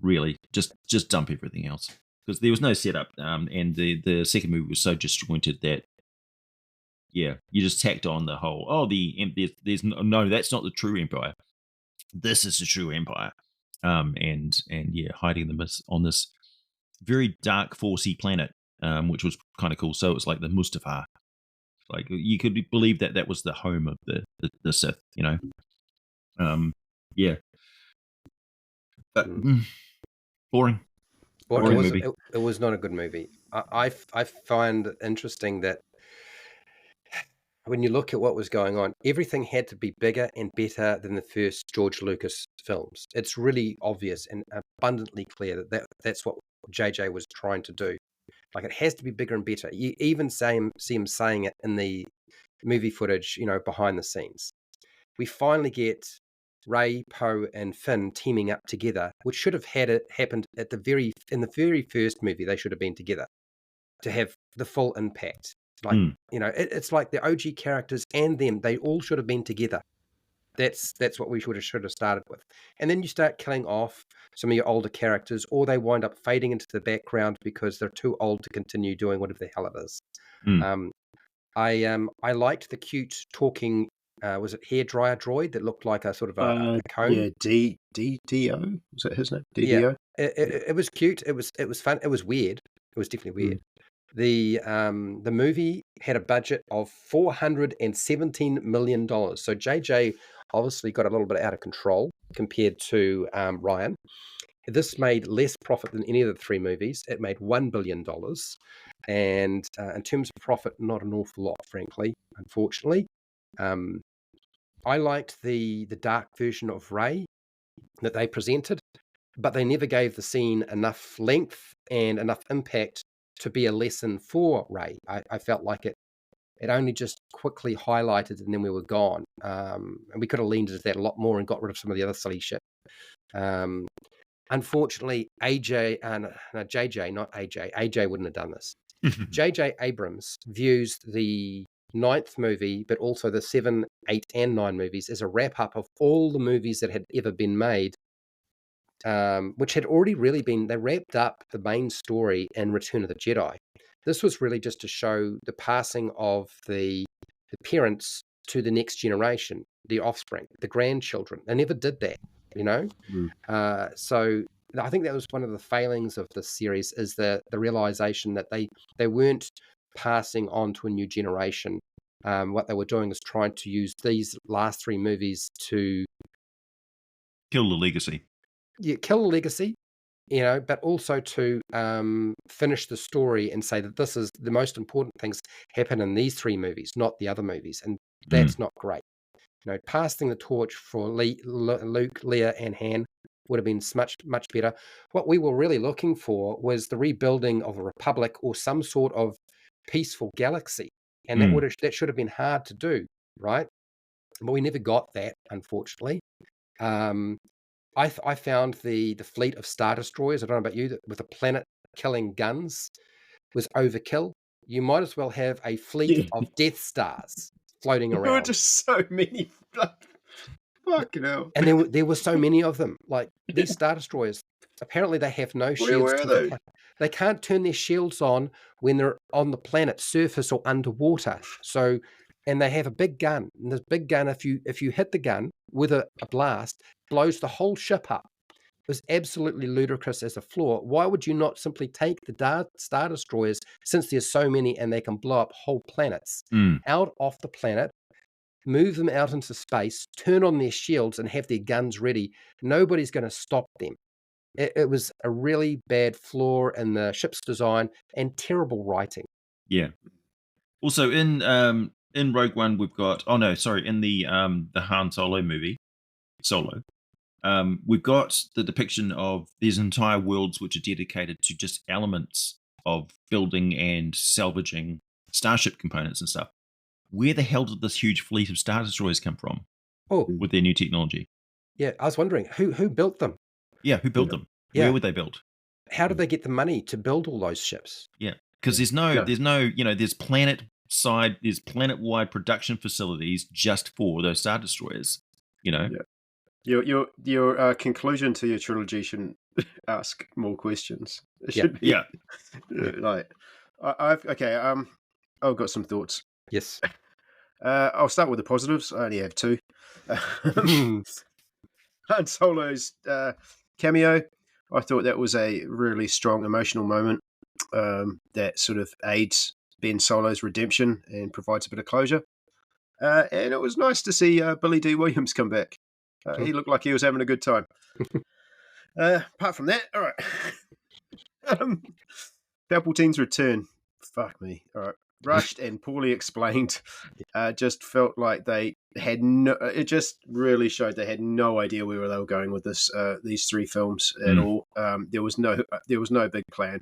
Really, just dump everything else, because there was no setup. And the second movie was so disjointed that, yeah, you just tacked on the whole. Oh, there's no, that's not the true Empire. This is the true Empire. and yeah, hiding them on this very dark, forcey planet, which was kind of cool. So it's like the Mustafar. Like you could believe that was the home of the Sith, you know. Yeah, but, boring. Well, Boring movie. it was not a good movie. I find it interesting that when you look at what was going on, everything had to be bigger and better than the first George Lucas films. It's really obvious and abundantly clear that's what JJ was trying to do. Like, it has to be bigger and better. You even see him saying it in the movie footage, you know, behind the scenes. We finally get Rey, Poe, and Finn teaming up together, which should have had it happened in the very first movie. They should have been together to have the full impact. Like, you know, it's like the OG characters and them, they all should have been together. That's what we should have started with. And then you start killing off some of your older characters, or they wind up fading into the background because they're too old to continue doing whatever the hell it is. I liked the cute talking, was it hairdryer droid that looked like a sort of a cone? Yeah, DDO, was that his name? DDO. Yeah, it was cute. It was fun. It was weird. It was definitely weird. The movie had a budget of $417 million. So JJ obviously got a little bit out of control compared to Ryan. This made less profit than any of the three movies. It made $1 billion. And in terms of profit, not an awful lot, frankly, unfortunately. I liked the dark version of Rey that they presented, but they never gave the scene enough length and enough impact to be a lesson for Rey. I felt like it only just quickly highlighted and then we were gone. And we could have leaned into that a lot more and got rid of some of the other silly shit. Unfortunately, JJ, not AJ. AJ wouldn't have done this. JJ Abrams views the 9th movie, but also the 7, 8, and 9 movies as a wrap-up of all the movies that had ever been made, which had already really been, they wrapped up the main story in Return of the Jedi. This was really just to show the passing of the parents to the next generation, the offspring, the grandchildren. They never did that, you know? So I think that was one of the failings of this series, is the realization that they weren't passing on to a new generation. What they were doing is trying to use these last 3 movies to kill the legacy. Yeah, kill the legacy, you know, but also to finish the story and say that this is the most important things happen in these 3 movies, not the other movies. And that's not great. You know, passing the torch for Luke, Leia, and Han would have been much better. What we were really looking for was the rebuilding of a republic or some sort of peaceful galaxy. And that should have been hard to do, right? But we never got that, unfortunately. I found the fleet of Star Destroyers, I don't know about you, with the planet-killing guns was overkill. You might as well have a fleet of Death Stars floating around. There were just so many. Fucking hell. And there were so many of them. Like, these Star Destroyers, apparently they have no shields. Where were they? They can't turn their shields on when they're on the planet's surface or underwater. So, and they have a big gun. And this big gun, if you hit the gun with a blast, blows the whole ship up. It was absolutely ludicrous as a flaw. Why would you not simply take the Star Destroyers, since there's so many and they can blow up whole planets, out off the planet, move them out into space, turn on their shields and have their guns ready? Nobody's going to stop them. It was a really bad flaw in the ship's design and terrible writing. Yeah. Also, in Rogue One, we've got in the Han Solo movie, we've got the depiction of these entire worlds which are dedicated to just elements of building and salvaging starship components and stuff. Where the hell did this huge fleet of Star Destroyers come from? With their new technology? Yeah, I was wondering who built them. Yeah, who built them? Yeah. Where were they built? How did they get the money to build all those ships? Yeah, because there's no, there's planet-wide production facilities just for those Star Destroyers. You know. Yeah. Your conclusion to your trilogy shouldn't ask more questions. It should be, like, I've got some thoughts. Yes. I'll start with the positives. I only have 2. Han Solo's cameo. I thought that was a really strong emotional moment that sort of aids Ben Solo's redemption and provides a bit of closure. And it was nice to see Billy D. Williams come back. He looked like he was having a good time. Apart from that, all right. Palpatine's return. Fuck me. All right. Rushed and poorly explained. Just felt like they had no. It just really showed they had no idea where they were going with this. These three films at all. There was no big plan.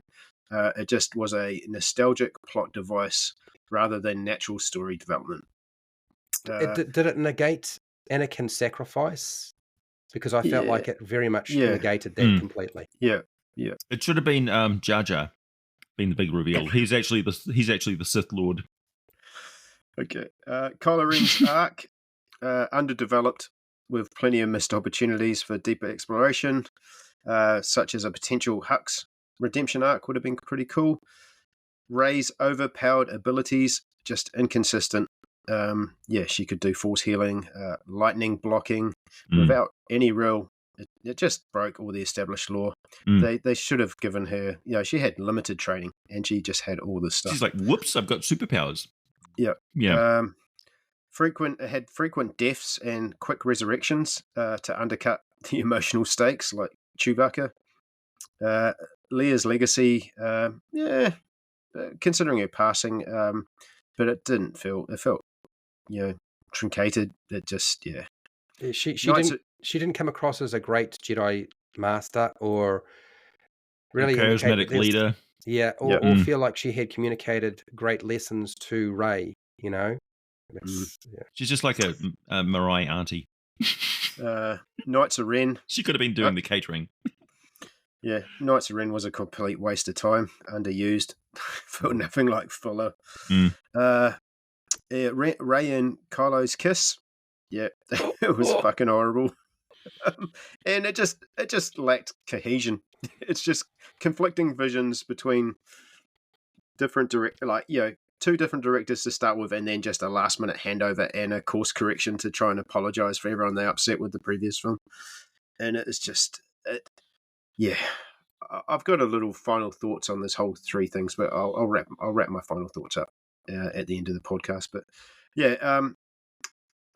It just was a nostalgic plot device rather than natural story development. Did it negate Anakin's sacrifice? Because I felt like it very much negated that completely. Yeah. It should have been Jar Jar being the big reveal. He's actually the Sith Lord. Okay. Kylo Ren's arc, underdeveloped with plenty of missed opportunities for deeper exploration, such as a potential Hux redemption arc would have been pretty cool. Rey's overpowered abilities, just inconsistent. She could do force healing, lightning blocking without any real. It just broke all the established lore. They should have given her. She had limited training, and she just had all this stuff. She's like, "Whoops! I've got superpowers." Yeah. Had frequent deaths and quick resurrections to undercut the emotional stakes, like Chewbacca. Leia's legacy, considering her passing, but it didn't feel. It felt, truncated. It just, She didn't come across as a great Jedi master or really a charismatic leader. Yeah, or feel like she had communicated great lessons to Rey. She's just like a Mariah auntie. Knights of Ren. She could have been doing the catering. Yeah, Knights of Ren was a complete waste of time, underused, felt nothing like filler. Rey and Kylo's kiss. Yeah, it was fucking horrible. And it just lacked cohesion. It's just conflicting visions between different two different directors to start with, and then just a last minute handover and a course correction to try and apologize for everyone they upset with the previous film. And it's just, I've got a little final thoughts on this whole three things, but I'll wrap my final thoughts up at the end of the podcast. But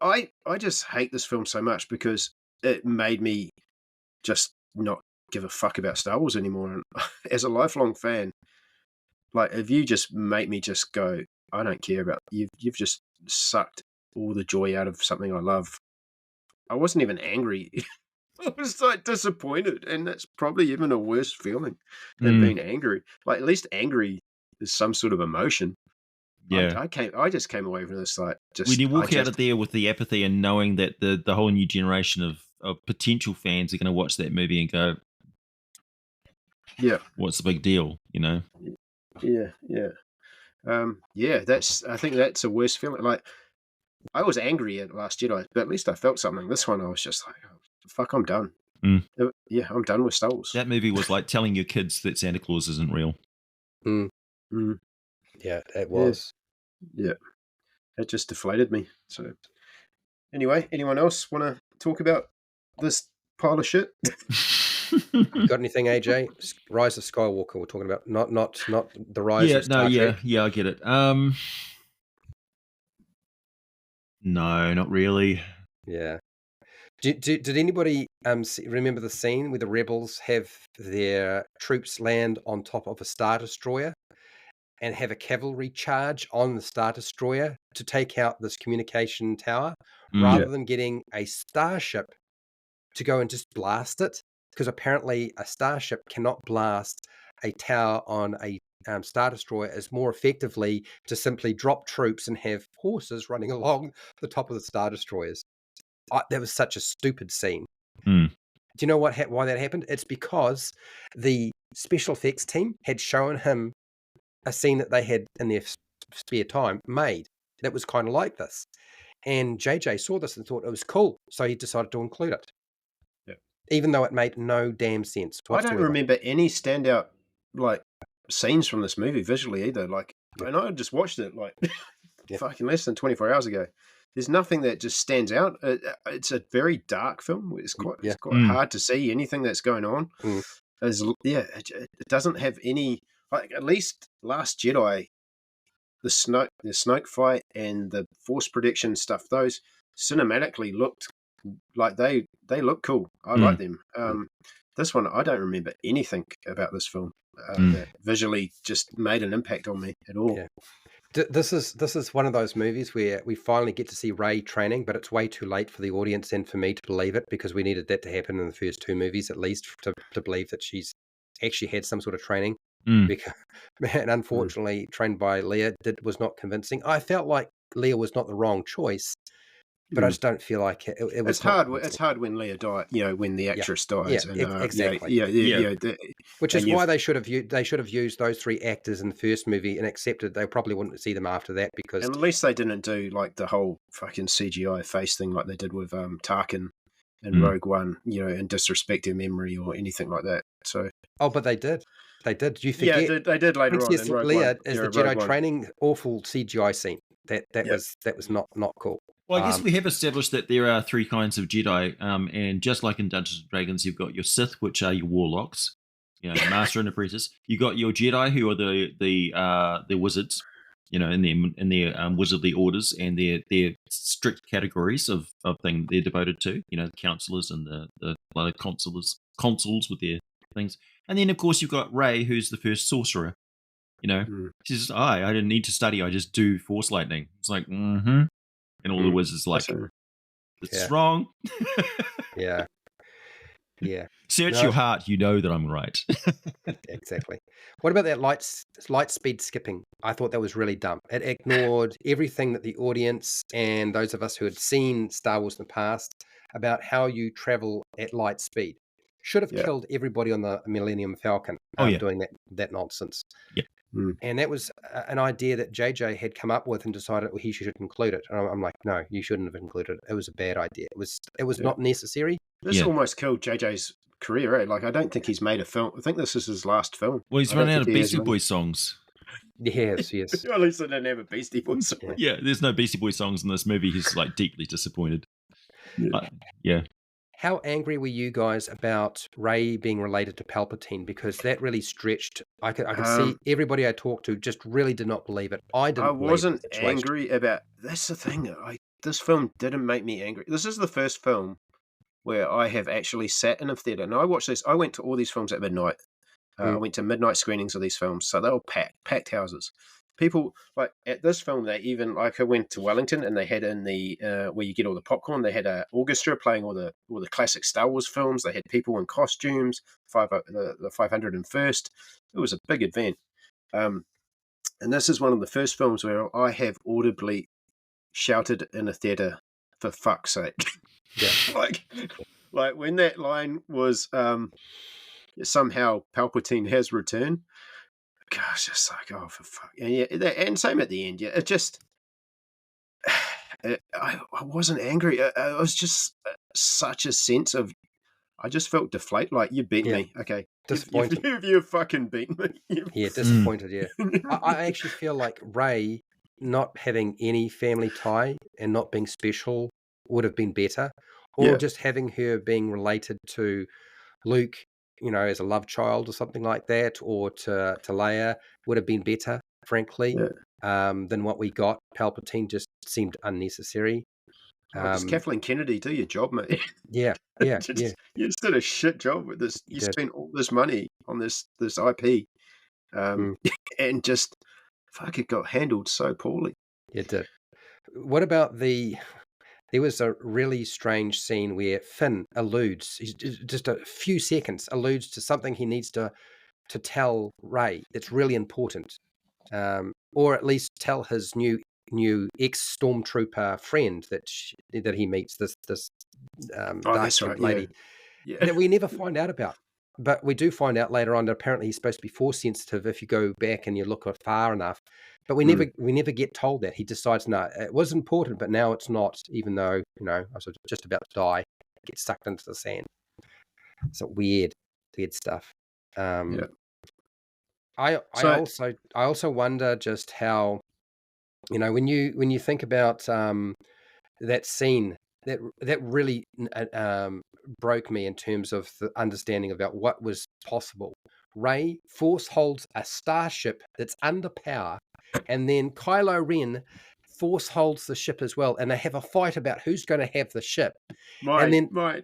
I just hate this film so much because it made me just not give a fuck about Star Wars anymore. And as a lifelong fan, like, if you just make me just go, I don't care about you've just sucked all the joy out of something I love. I wasn't even angry. I was like disappointed, and that's probably even a worse feeling than being angry. Like, at least angry is some sort of emotion. Yeah, I just came away from this like just when you walk out of there with the apathy and knowing that the whole new generation of potential fans are going to watch that movie and go, what's the big deal? Yeah. I think that's a worse feeling. Like, I was angry at Last Jedi, but at least I felt something. This one, I was just like, oh, fuck, I'm done. Yeah, I'm done with Star Wars. That movie was like telling your kids that Santa Claus isn't real. Yeah, it was. Yeah, it just deflated me. So, anyway, anyone else want to talk about this pile of shit? Got anything, AJ? Rise of Skywalker. We're talking about not the rise. of Star Trek. I get it. No, not really. Yeah. Did anybody remember the scene where the rebels have their troops land on top of a Star Destroyer and have a cavalry charge on the Star Destroyer to take out this communication tower, rather than getting a starship to go and just blast it? Because apparently a starship cannot blast a tower on a Star Destroyer as more effectively to simply drop troops and have horses running along the top of the Star Destroyers. That was such a stupid scene. Do you know why that happened? It's because the special effects team had shown him a scene that they had in their spare time made that was kind of like this. And JJ saw this and thought it was cool, so he decided to include it. Yeah. Even though it made no damn sense whatsoever. I don't remember any standout like scenes from this movie visually either. Like, and I just watched it like fucking less than 24 hours ago. there's nothing that just stands out. It's a very dark film. It's Yeah. quite hard to see anything that's going on. Mm. It doesn't have any, like, at least Last Jedi, the Snoke fight and the Force protection stuff. Those cinematically looked like they look cool. I like them. This one, I don't remember anything about this film that visually just made an impact on me at all. Yeah. This is one of those movies where we finally get to see Rey training, but it's way too late for the audience and for me to believe it, because we needed that to happen in the first two movies at least to believe that she's actually had some sort of training. Because, and unfortunately, trained by Leia was not convincing. I felt like Leia was not the wrong choice, but I just don't feel like it was. It's hard. It's hard when Leia died. When the actress dies. Yeah, And, exactly. Which is why they should have used those three actors in the first movie and accepted they probably wouldn't see them after that, because. And at least they didn't do like the whole fucking CGI face thing like they did with Tarkin in Rogue One. And disrespect her memory or anything like that. So. Oh, but they did. They did. You forget? Yeah, they did later Princess on in Rogue Leia One. is the Jedi training awful CGI scene. That was not cool. Well, I guess we have established that there are three kinds of Jedi, and just like in Dungeons and Dragons, you've got your Sith, which are your warlocks, Master and Apprentice. You got your Jedi, who are the wizards, in their wizardly orders and their strict categories of thing they're devoted to. The counselors and the consuls with their things. And then, of course, you've got Rey, who's the first sorcerer. She says, I didn't need to study. I just do force lightning. It's like, and all the wizards like, it's wrong. Yeah. Search your heart. You know that I'm right. Exactly. What about that light speed skipping? I thought that was really dumb. It ignored everything that the audience and those of us who had seen Star Wars in the past about how you travel at light speed. Should have killed everybody on the Millennium Falcon doing that nonsense. Yeah. And that was an idea that JJ had come up with and decided he should include it. And I'm like, no, you shouldn't have included it. It was a bad idea. It was not necessary. This almost killed JJ's career, eh? Like, I don't think he's made a film. I think this is his last film. Well, he's run out of Beastie Boys songs. Yes. At least they didn't have a Beastie Boys song. Yeah, there's no Beastie Boys songs in this movie. He's like deeply disappointed. Yeah. How angry were you guys about Rey being related to Palpatine? Because that really stretched. I could see everybody I talked to just really did not believe it. I wasn't angry about. That's the thing. This film didn't make me angry. This is the first film where I have actually sat in a theater. And I watched this. I went to all these films at midnight. I went to midnight screenings of these films, so they were packed houses. People, like, at this film, they even, like, I went to Wellington and they had in the where you get all the popcorn, they had an orchestra playing all the classic Star Wars films. They had people in costumes, the 501st. It was a big event. And this is one of the first films where I have audibly shouted in a theater, for fuck's sake. Yeah. like when that line was somehow Palpatine has returned. Gosh, just like, oh, for fuck. And same at the end. Yeah, it just, I wasn't angry. It was just such a sense of, I just felt deflated. Like, you beat me. Okay. Disappointed. You fucking beat me. Disappointed, yeah. I actually feel like Rey not having any family tie and not being special would have been better. Or just having her being related to Luke, as a love child or something like that, or to Leia would have been better, frankly, than what we got. Palpatine just seemed unnecessary. Just Kathleen Kennedy, do your job, mate. Yeah. You just did a shit job with this. You spent all this money on this IP, and just it got handled so poorly. It did. What about there was a really strange scene where Finn alludes, just a few seconds, alludes to something he needs to tell Rey that's really important, or at least tell his new ex-stormtrooper friend that he meets, this dark lady, that we never find out about. But we do find out later on that apparently he's supposed to be force sensitive if you go back and you look far enough. But we never get told that. He decides, no, it was important, but now it's not, even though, I was just about to die, get sucked into the sand. So weird stuff. I also wonder just how, when you think about that scene that really broke me in terms of the understanding about what was possible. Rey force holds a starship that's under power, and then Kylo Ren force holds the ship as well, and they have a fight about who's going to have the ship. And then My.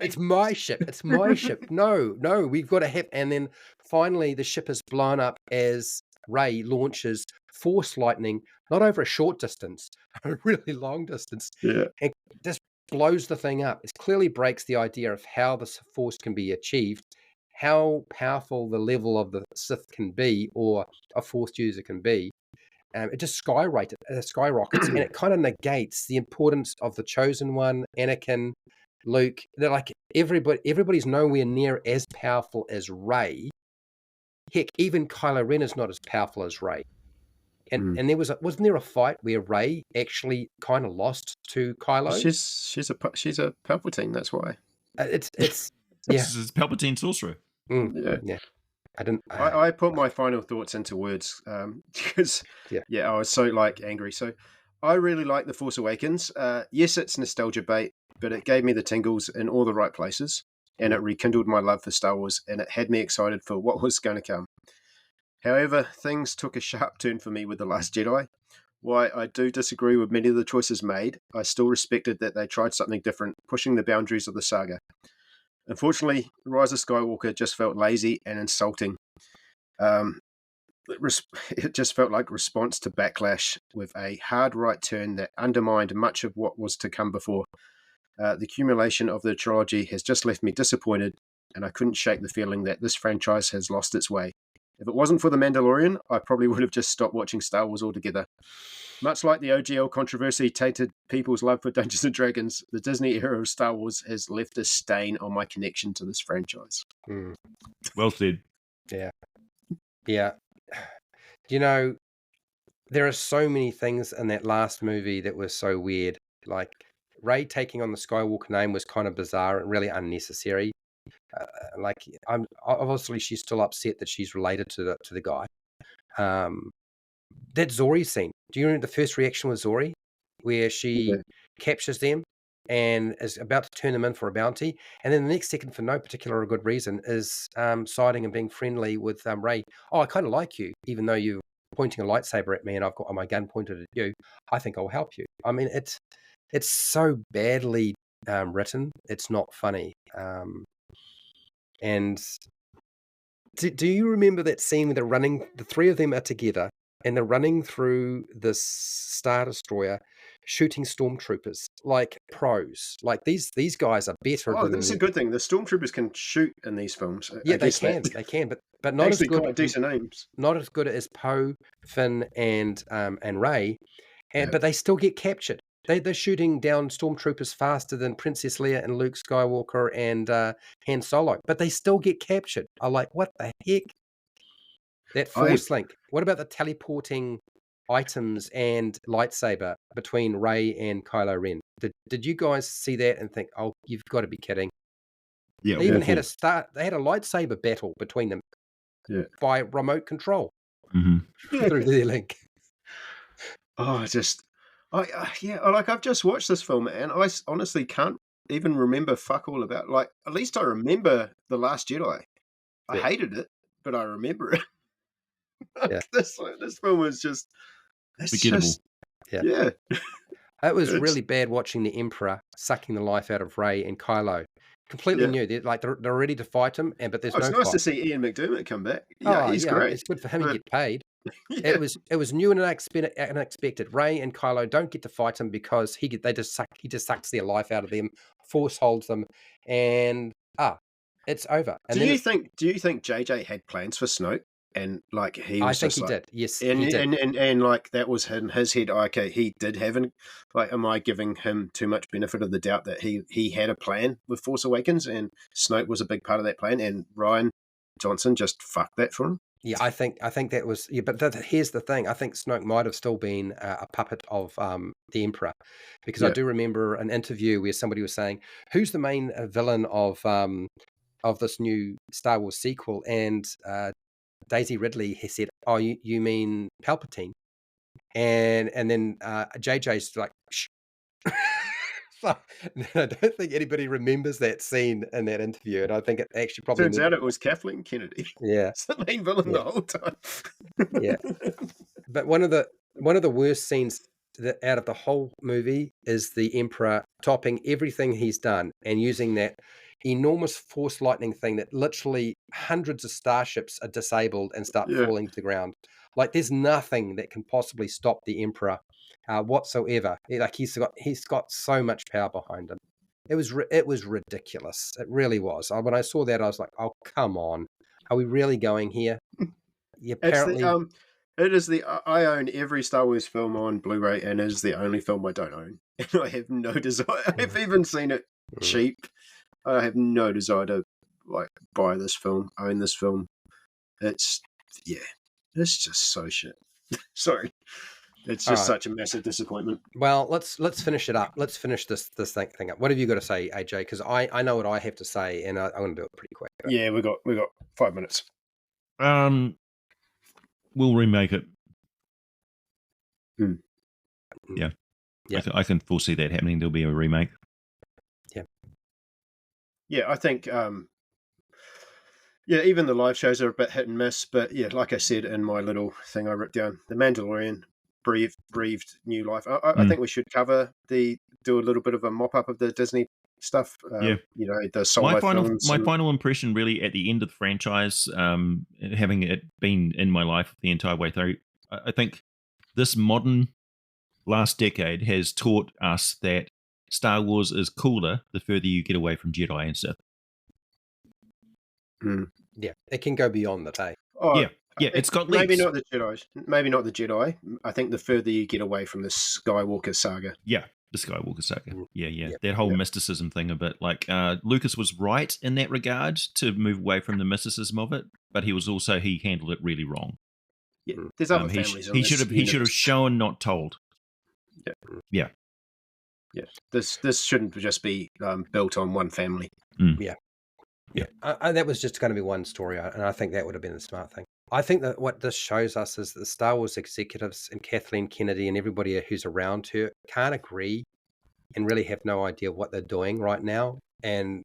it's my ship. It's my ship. No, we've got to have. And then finally, the ship is blown up as Rey launches force lightning, not over a short distance, a really long distance, Yeah. and just blows the thing up. It clearly breaks the idea of how the force can be achieved, how powerful the level of the Sith can be, or a force user can be. It just skyrockets, and it kind of negates the importance of the Chosen One, Anakin, Luke. They're like everybody's nowhere near as powerful as Rey. Heck, even Kylo Ren is not as powerful as Rey. And there wasn't there a fight where Rey actually kind of lost to Kylo? She's a Palpatine. That's why. It's yeah. This is Palpatine sorcerer. Yeah. I put my final thoughts into words because I was so angry. So I really like The Force Awakens. Yes, it's nostalgia bait, but it gave me the tingles in all the right places, and it rekindled my love for Star Wars, and it had me excited for what was going to come. However, things took a sharp turn for me with The Last Jedi. While I do disagree with many of the choices made, I still respected that they tried something different, pushing the boundaries of the saga. Unfortunately, Rise of Skywalker just felt lazy and insulting. It just felt like response to backlash with a hard right turn that undermined much of what was to come before. The accumulation of the trilogy has just left me disappointed, and I couldn't shake the feeling that this franchise has lost its way. If it wasn't for The Mandalorian, I probably would have just stopped watching Star Wars altogether. Much like the OGL controversy tainted people's love for Dungeons & Dragons, the Disney era of Star Wars has left a stain on my connection to this franchise. Well said. Yeah. You know, there are so many things in that last movie that were so weird. Like, Rey taking on the Skywalker name was kind of bizarre and really unnecessary. Obviously she's still upset that she's related to the guy. That Zori scene. Do you remember the first reaction with Zori, where she captures them and is about to turn them in for a bounty, and then the next second, for no particular or good reason, is siding and being friendly with Rey. Oh, I kind of like you, even though you're pointing a lightsaber at me and I've got my gun pointed at you. I think I'll help you. I mean, it's so badly written. It's not funny. And do you remember that scene where the three of them are together and they're running through this Star Destroyer, shooting stormtroopers like pros? Like these guys are better. Oh, that's a good thing. The stormtroopers can shoot in these films. Yeah, they can, but not as good. Quite decent names. Not as good as Poe, Finn, and Rey, but they still get captured. They're shooting down stormtroopers faster than Princess Leia and Luke Skywalker and Han Solo, but they still get captured. I'm like, what the heck? That force link. What about the teleporting items and lightsaber between Rey and Kylo Ren? Did you guys see that and think, oh, you've got to be kidding? Yeah, they even had they had a lightsaber battle between them by remote control through their link. Oh, I've just watched this film and I honestly can't even remember fuck all about. Like, at least I remember The Last Jedi. I hated it, but I remember it. This film was just forgettable. It was really bad watching the Emperor sucking the life out of Rey and Kylo. Completely new. They're ready to fight him, but there's no fight. It's nice to see Ian McDiarmid come back. Yeah, he's great. It's good for him to get paid. It was new and unexpected. Rey and Kylo don't get to fight him because he just sucks their life out of them, force holds them, and it's over. And do you think JJ had plans for Snoke? And like he was, I think he did. Yes, and, he did. And like that was in his head. Okay, he did have am I giving him too much benefit of the doubt that he had a plan with Force Awakens and Snoke was a big part of that plan, and Rian Johnson just fucked that for him? Yeah, I think that was but here's the thing. I think Snoke might have still been a puppet of the Emperor, because I do remember an interview where somebody was saying, "Who's the main villain of this new Star Wars sequel?" And Daisy Ridley has said, "Oh, you mean Palpatine?" And then JJ's like, "Shh, So, I don't think anybody remembers that scene in that interview, and I think it actually probably Turns out it was Kathleen Kennedy. Yeah, It's the main villain yeah, the whole time. yeah. But one of the worst scenes that out of the whole movie is the Emperor topping everything he's done and using that enormous force lightning thing that literally hundreds of starships are disabled and start Yeah. falling to the ground. Like there's nothing that can possibly stop the Emperor whatsoever. Like he's got so much power behind him. It was ridiculous. It really was. When I saw that, I was like, "Oh, come on, are we really going here?" It's Apparently, the it is the I own every Star Wars film on Blu-ray, and it is the only film I don't own. And I have no desire. I've even seen it cheap. I have no desire to like buy this film, own this film. It's just so shit. Sorry, it's just such a massive disappointment. Well, let's finish it up. Let's finish this thing up. What have you got to say, AJ? Because I know what I have to say, and I'm going to do it pretty quick. Yeah, we got 5 minutes. We'll remake it. Yeah. I can foresee that happening. There'll be a remake. Yeah, I think even the live shows are a bit hit and miss, but yeah, like I said in my little thing I wrote down, The Mandalorian breathed new life. I think we should do a little bit of a mop up of the Disney stuff. The solo films. My final impression, really, at the end of the franchise, having it been in my life the entire way through, I think this modern last decade has taught us that Star Wars is cooler the further you get away from Jedi and Sith. Yeah, it can go beyond that, eh? Oh, yeah, it's got maybe legs. not the Jedi. Maybe not the Jedi. I think the further you get away from the Skywalker saga. Yeah, the Skywalker saga. Yeah. That whole mysticism thing a bit. Like Lucas was right in that regard to move away from the mysticism of it, but he handled it really wrong. Yeah, there's other families. He should have shown, not told. Yeah. This shouldn't just be built on one family. Yeah. That was just going to be one story, and I think that would have been the smart thing. I think that what this shows us is the Star Wars executives and Kathleen Kennedy and everybody who's around her can't agree and really have no idea what they're doing right now. And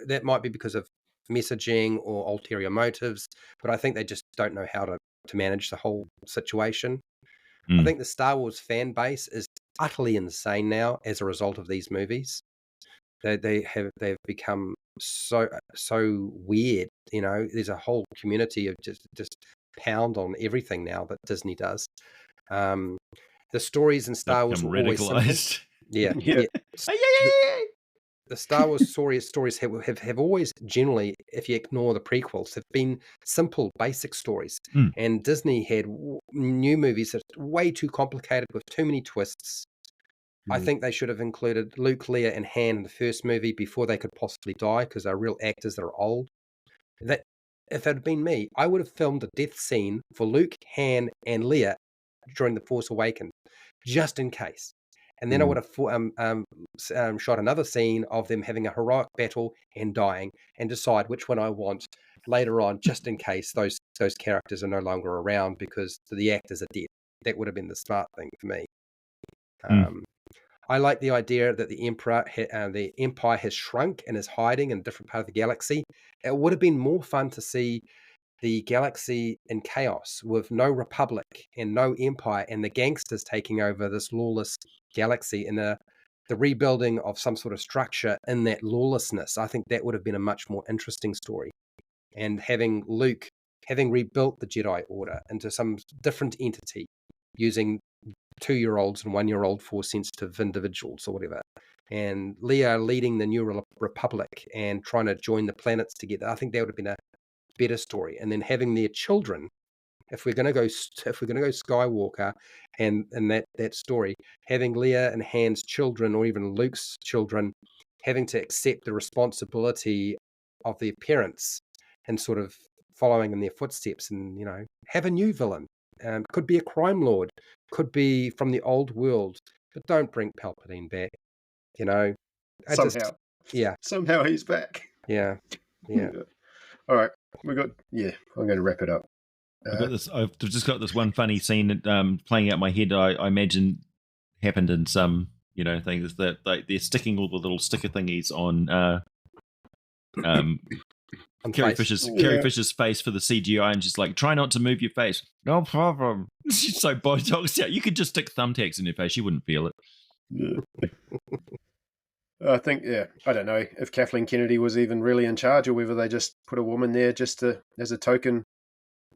that might be because of messaging or ulterior motives, but I think they just don't know how to manage the whole situation. I think the Star Wars fan base is utterly insane now as a result of these movies. They've become so weird. There's a whole community of just pound on everything now that Disney does. The stories in Star Wars were always radicalized. Yeah. The Star Wars stories have always generally, if you ignore the prequels, have been simple, basic stories. And Disney had new movies that are way too complicated with too many twists. I think they should have included Luke, Leia, and Han in the first movie before they could possibly die, because they're real actors that are old. That if it had been me, I would have filmed a death scene for Luke, Han, and Leia during The Force Awakens, just in case. And then I would have shot another scene of them having a heroic battle and dying, and decide which one I want later on, just in case those characters are no longer around because the actors are dead. That would have been the smart thing for me. I like the idea that the Empire has shrunk and is hiding in a different part of the galaxy. It would have been more fun to see the galaxy in chaos with no Republic and no Empire and the gangsters taking over this lawless galaxy and the rebuilding of some sort of structure in that lawlessness. I think that would have been a much more interesting story. And having Luke having rebuilt the Jedi Order into some different entity using 2-year-olds and 1-year-old Force sensitive individuals or whatever, and Leia leading the New Republic and trying to join the planets together. I think that would have been a better story. And then having their children, if we're going to go Skywalker and that story, having Leia and Han's children or even Luke's children having to accept the responsibility of their parents and sort of following in their footsteps, and have a new villain. Could be a crime lord, could be from the old world, but don't bring Palpatine back. Somehow he's back. Yeah. All right, I'm going to wrap it up. I've just got this one funny scene that playing out in my head. I imagine happened in some things that they're sticking all the little sticker thingies on Carrie Fisher's face for the CGI, and she's like, try not to move your face. No problem. She's so Botoxed out. You could just stick thumbtacks in her face. She wouldn't feel it. Yeah. I think, I don't know if Kathleen Kennedy was even really in charge, or whether they just put a woman there just as a token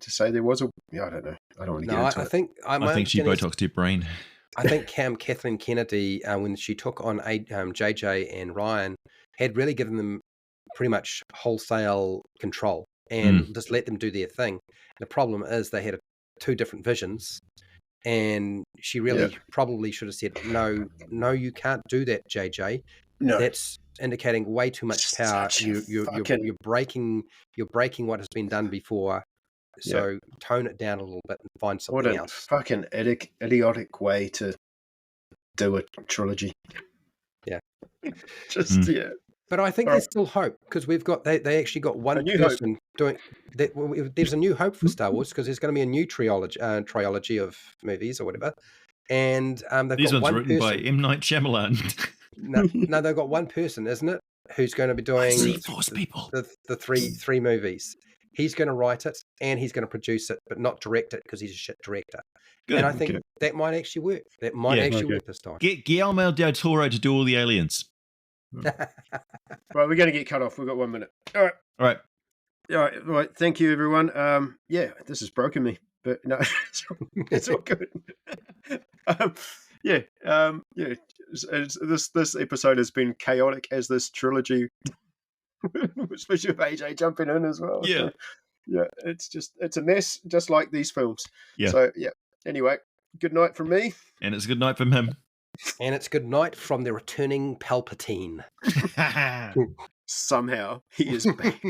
to say there was a. I don't know. I don't want to get into it. I think she Botoxed her brain. I think Kathleen Kennedy, when she took on JJ and Ryan, had really given them pretty much wholesale control and just let them do their thing. The problem is they had two different visions. And she really probably should have said, no, you can't do that, JJ. No. That's indicating way too much power. You're breaking what has been done before. So tone it down a little bit and find something else. What a fucking idiotic way to do a trilogy. Yeah. But I think there's still hope, because they actually got one person doing that. There's a new hope for Star Wars, because there's going to be a new trilogy of movies or whatever, and these ones written by M. Night Shyamalan. no, they've got one person, isn't it, who's going to be doing the three movies. He's going to write it and he's going to produce it, but not direct it, because he's a shit director. Good, and I think that might actually work. That might actually work this time. Get Guillermo del Toro to do all the aliens. Right, we're going to get cut off. We've got 1 minute. All right. Thank you, everyone. This has broken me, but no, it's all good. This episode has been chaotic as this trilogy, especially with AJ jumping in as well. Yeah. So, it's a mess, just like these films. Yeah. So anyway, good night from me, and it's good night from him. And it's good night from the returning Palpatine. Somehow he is back.